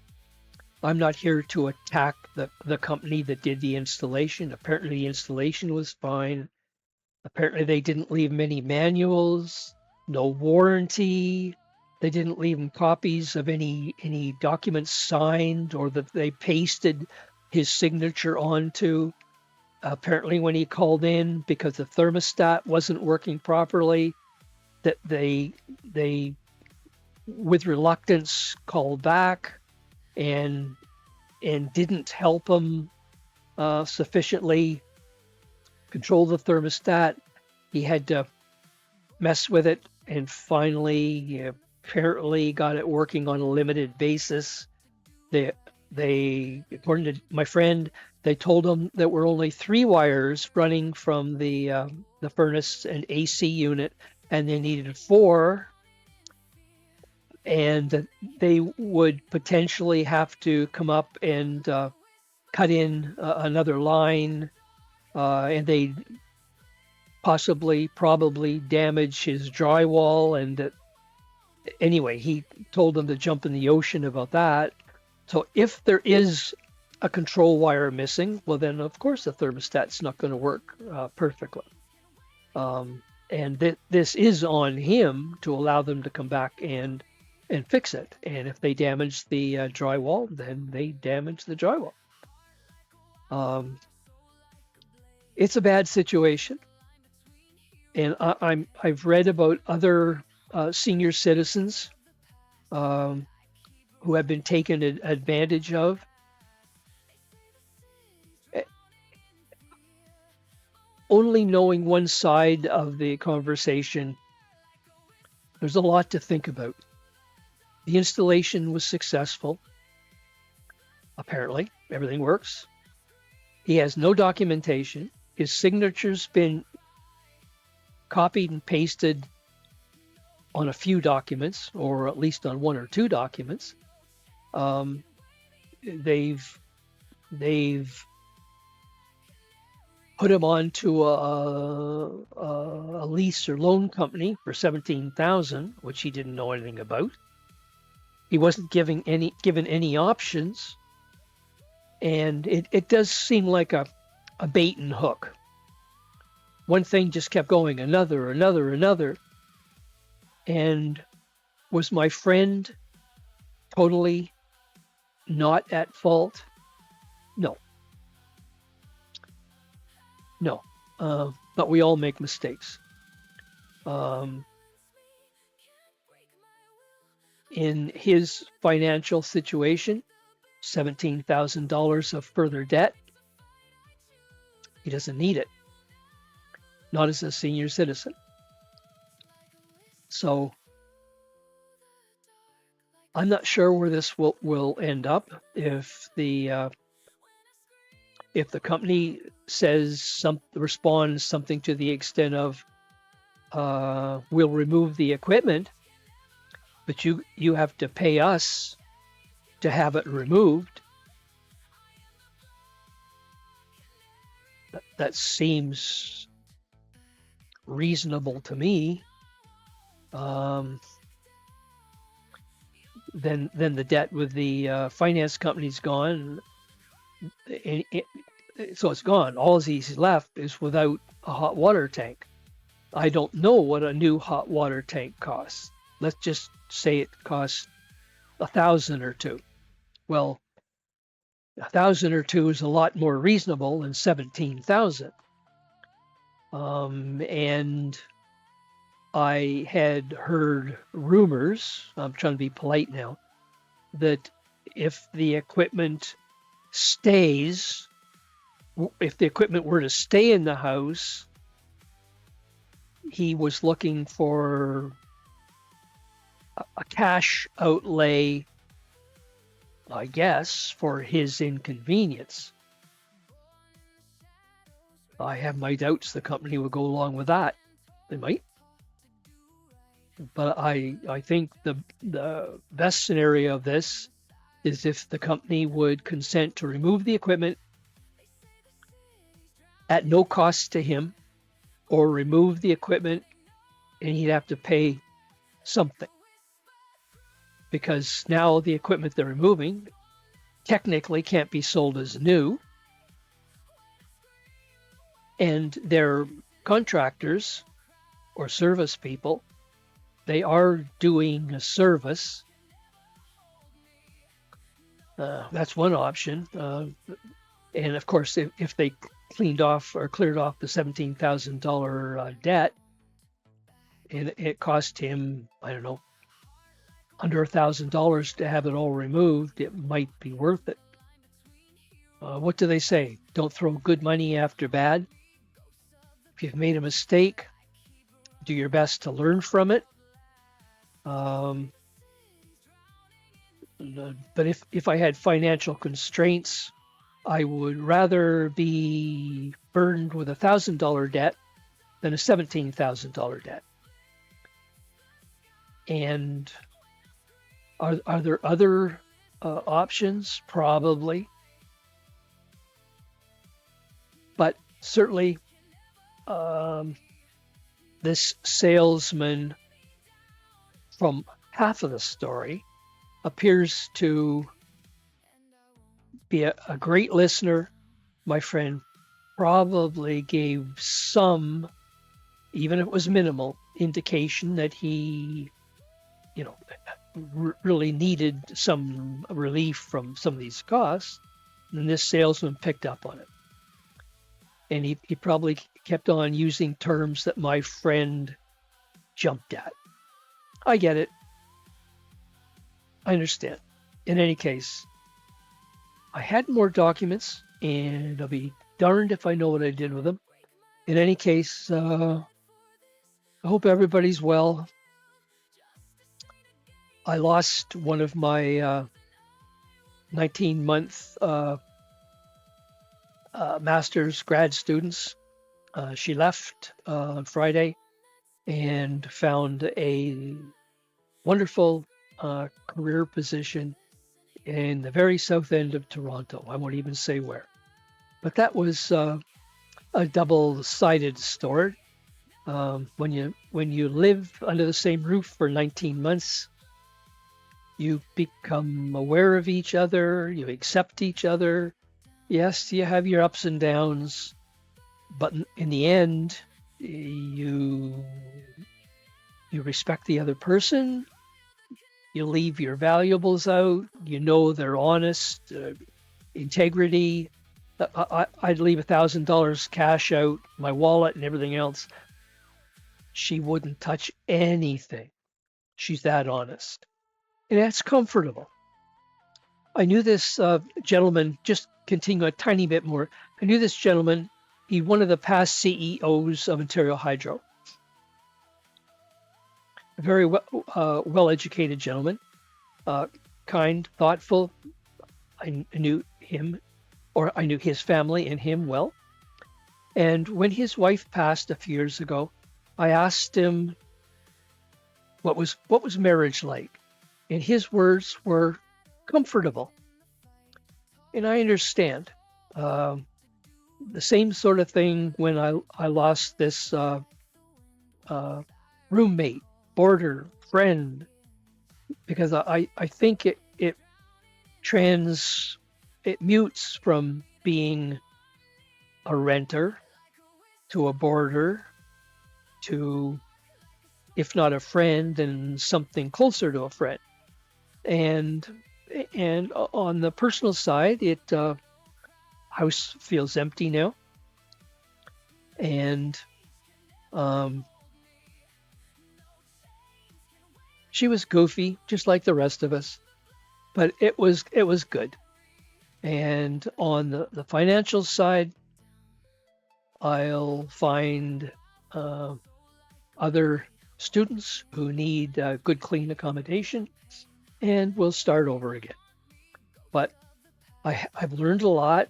not here to attack the company that did the installation. Apparently the installation was fine. Apparently they didn't leave many manuals, no warranty. They didn't leave him copies of any documents signed or that they pasted his signature onto. Apparently when he called in, because the thermostat wasn't working properly, that they with reluctance called back and didn't help him sufficiently control the thermostat. He had to mess with it, and finally apparently got it working on a limited basis. They according to my friend, they told him there were only 3 wires running from the furnace and AC unit, and they needed 4, and that they would potentially have to come up and cut in another line, and they probably damage his drywall. And that anyway, he told them to jump in the ocean about that. So if there is a control wire missing, well then of course the thermostat's not going to work perfectly. And this is on him to allow them to come back and fix it. And if they damage the drywall, then they damage the drywall. It's a bad situation. And I've read about other senior citizens who have been taken advantage of. only knowing one side of the conversation, there's a lot to think about. The installation was successful. Apparently, everything works. He has no documentation. His signature's been copied and pasted on a few documents, or at least on one or two documents. Um, they've put him onto a lease or loan company for $17,000, which he didn't know anything about. He wasn't given any options, and it does seem like a bait and hook. One thing just kept going, another, and was my friend totally not at fault? No. But we all make mistakes. In his financial situation, $17,000 of further debt, he doesn't need it. Not as a senior citizen. So I'm not sure where this will end up. If the company responds something to the extent of, we'll remove the equipment, but you have to pay us to have it removed. That seems reasonable to me. Then the debt with the finance company's gone. So it's gone. All he's left is without a hot water tank. I don't know what a new hot water tank costs. Let's just say it costs $1,000 or $2,000. Well, $1,000 or $2,000 is a lot more reasonable than $17,000. And I had heard rumors, I'm trying to be polite now, that if the equipment were to stay in the house, he was looking for a cash outlay, I guess, for his inconvenience. I have my doubts the company would go along with that. They might. But I think the best scenario of this is if the company would consent to remove the equipment at no cost to him, or remove the equipment and he'd have to pay something. Because now the equipment they're removing technically can't be sold as new. And they're contractors or service people. They are doing a service. That's one option. And of course, if they cleared off the $17,000 debt, and it cost him, I don't know, under $1,000 to have it all removed, it might be worth it. What do they say? Don't throw good money after bad. If you've made a mistake, do your best to learn from it. But if I had financial constraints, I would rather be burdened with a $1,000 debt than a $17,000 debt. And are there other options? Probably. But certainly, this salesman, from half of the story, appears to be a great listener. My friend probably gave some, even if it was minimal, indication that he, really needed some relief from some of these costs. And this salesman picked up on it. And he probably kept on using terms that my friend jumped at. I get it. I understand. In any case, I had more documents, and I'll be darned if I know what I did with them. In any case, I hope everybody's well. I lost one of my 19-month master's grad students. She left on Friday and found a wonderful career position in the very south end of Toronto. I won't even say where. But that was a double-sided story. When you live under the same roof for 19 months, you become aware of each other, you accept each other. Yes, you have your ups and downs, but in the end, you respect the other person. You leave your valuables out. You know they're honest, integrity. I'd leave $1,000 cash out, my wallet and everything else. She wouldn't touch anything. She's that honest. And that's comfortable. I knew this gentleman, just continue a tiny bit more. I knew this gentleman, he's one of the past CEOs of Ontario Hydro. A very well-educated gentleman, kind, thoughtful. I knew him, or I knew his family and him well. And when his wife passed a few years ago, I asked him what was marriage like, and his words were comfortable. And I understand. The same sort of thing when I lost this roommate, boarder, friend, because I think it mutes from being a renter to a boarder to, if not a friend, then something closer to a friend. And on the personal side, house feels empty now, and she was goofy, just like the rest of us, but it was good. And on the financial side, I'll find other students who need good, clean accommodation, and we'll start over again. But I've learned a lot,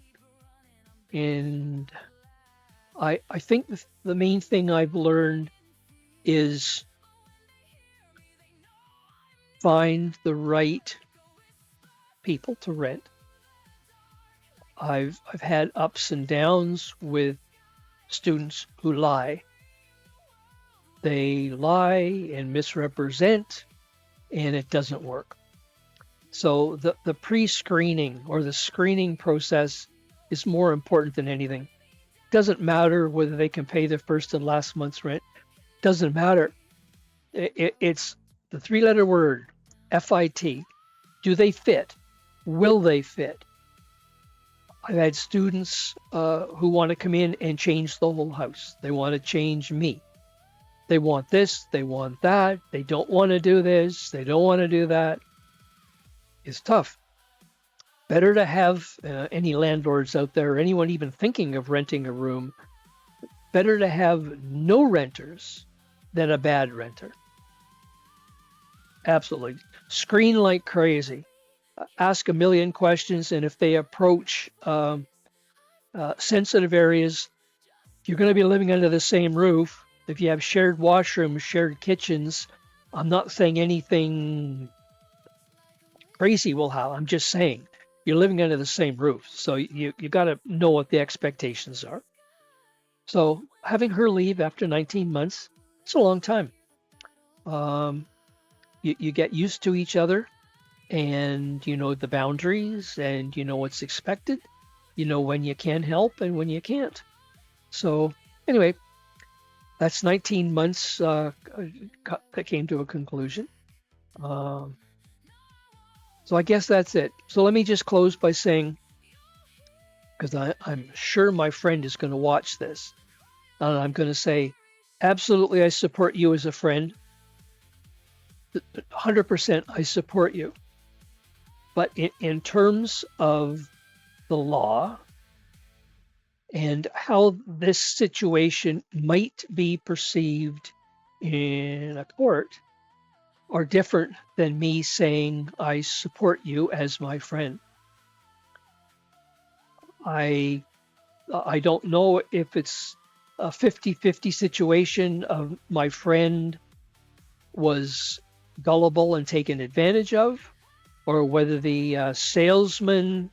and I think the main thing I've learned is find the right people to rent. I've had ups and downs with students who lie. They lie and misrepresent, and it doesn't work. So the pre-screening or the screening process is more important than anything. It doesn't matter whether they can pay their first and last month's rent. It doesn't matter. It's the three-letter word, FIT. Do they fit? Will they fit? I've had students who want to come in and change the whole house. They want to change me. They want this, they want that. They don't want to do this, they don't want to do that. It's tough. Better to have any landlords out there, or anyone even thinking of renting a room, better to have no renters than a bad renter. Absolutely. Screen like crazy. Ask a million questions, and if they approach sensitive areas, you're going to be living under the same roof. If you have shared washrooms, shared kitchens, I'm not saying anything crazy will happen. I'm just saying you're living under the same roof, so you got to know what the expectations are. So having her leave after 19 months, it's a long time. You get used to each other, and you know the boundaries, and you know what's expected. You know when you can help and when you can't. So anyway, that's 19 months that came to a conclusion. So I guess that's it. So let me just close by saying, because I'm sure my friend is going to watch this, and I'm going to say, absolutely, I support you as a friend. 100% I support you. But in terms of the law, and how this situation might be perceived in a court are different than me saying I support you as my friend. I don't know if it's a 50-50 situation of my friend was gullible and taken advantage of, or whether the salesman,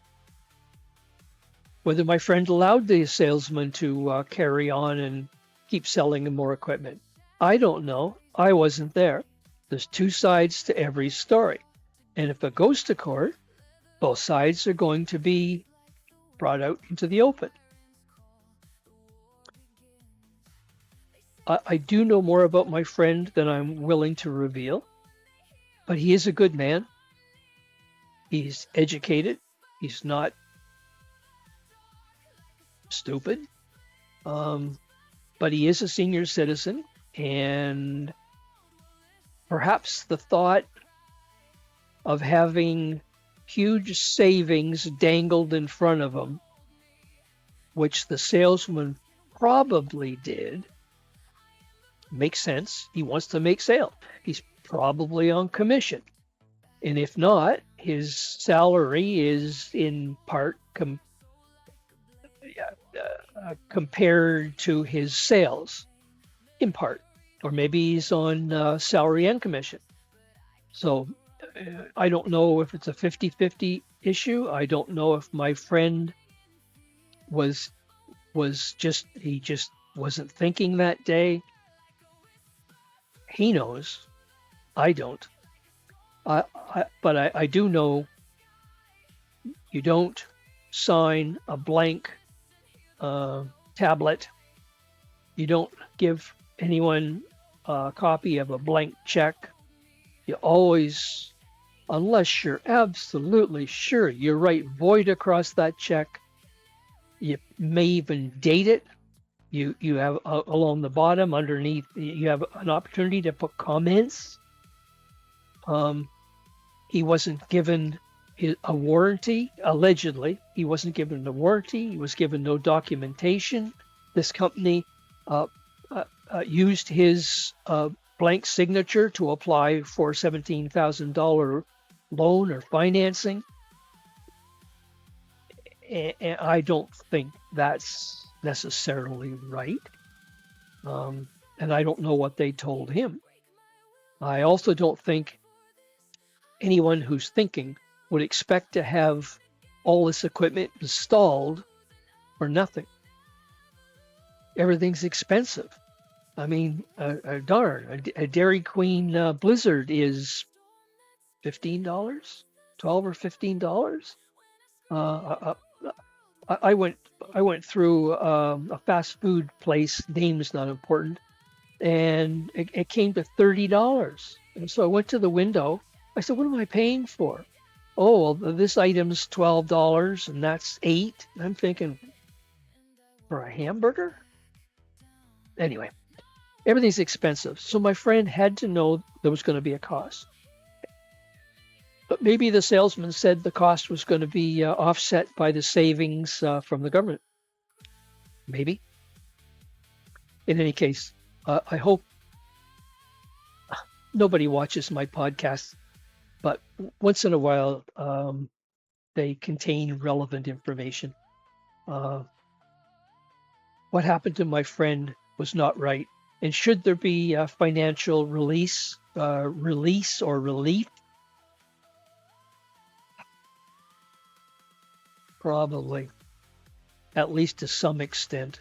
whether my friend allowed the salesman to carry on and keep selling him more equipment. I don't know. I wasn't there. There's two sides to every story. And if it goes to court, both sides are going to be brought out into the open. I do know more about my friend than I'm willing to reveal, but he is a good man. He's educated. He's not stupid, but he is a senior citizen, and perhaps the thought of having huge savings dangled in front of him, which the salesman probably did, makes sense. He wants to make sale. He's probably on commission. And if not, his salary is in part compared to his sales, in part. Or maybe he's on salary and commission. So I don't know if it's a 50-50 issue. I don't know if my friend was just wasn't thinking that day. He knows. I don't. But I do know you don't sign a blank tablet. You don't give anyone a copy of a blank check. You always, unless you're absolutely sure, you write void across that check. You may even date it. You have along the bottom underneath, you have an opportunity to put comments. He wasn't given a warranty, allegedly. He wasn't given a warranty. He was given no documentation. This company used his blank signature to apply for $17,000 loan or financing. And I don't think that's necessarily right. And I don't know what they told him. I also don't think anyone who's thinking would expect to have all this equipment installed for nothing. Everything's expensive. I mean, darn, a Dairy Queen Blizzard is $15, $12 or $15. I went through a fast food place. Name's not important, and it came to $30. And so I went to the window. I said, "What am I paying for?" "Oh, well, this item's $12, and that's $8." And I'm thinking, for a hamburger? Anyway, everything's expensive. So my friend had to know there was going to be a cost. But maybe the salesman said the cost was going to be offset by the savings from the government. Maybe. In any case, I hope nobody watches my podcast, but once in a while they contain relevant information. What happened to my friend was not right. And should there be a financial release or relief? Probably, at least to some extent.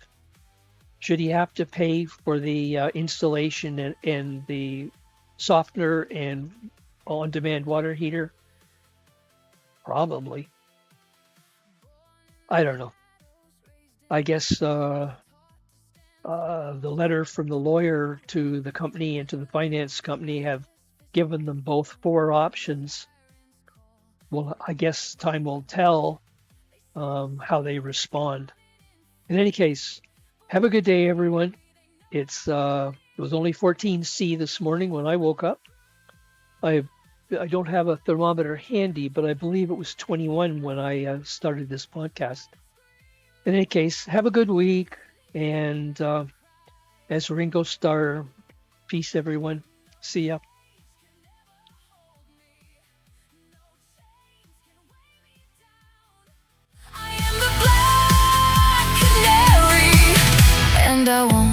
Should he have to pay for the installation and the softener and on-demand water heater? Probably. I don't know. I guess the letter from the lawyer to the company and to the finance company have given them both 4 options. Well, I guess time will tell how they respond. In any case, have a good day, everyone. It was only 14°C this morning when I woke up. I don't have a thermometer handy, but I believe it was 21 when I started this podcast. In any case, have a good week. And as Ringo Starr, peace, everyone. See ya. I am the black canary, and I won't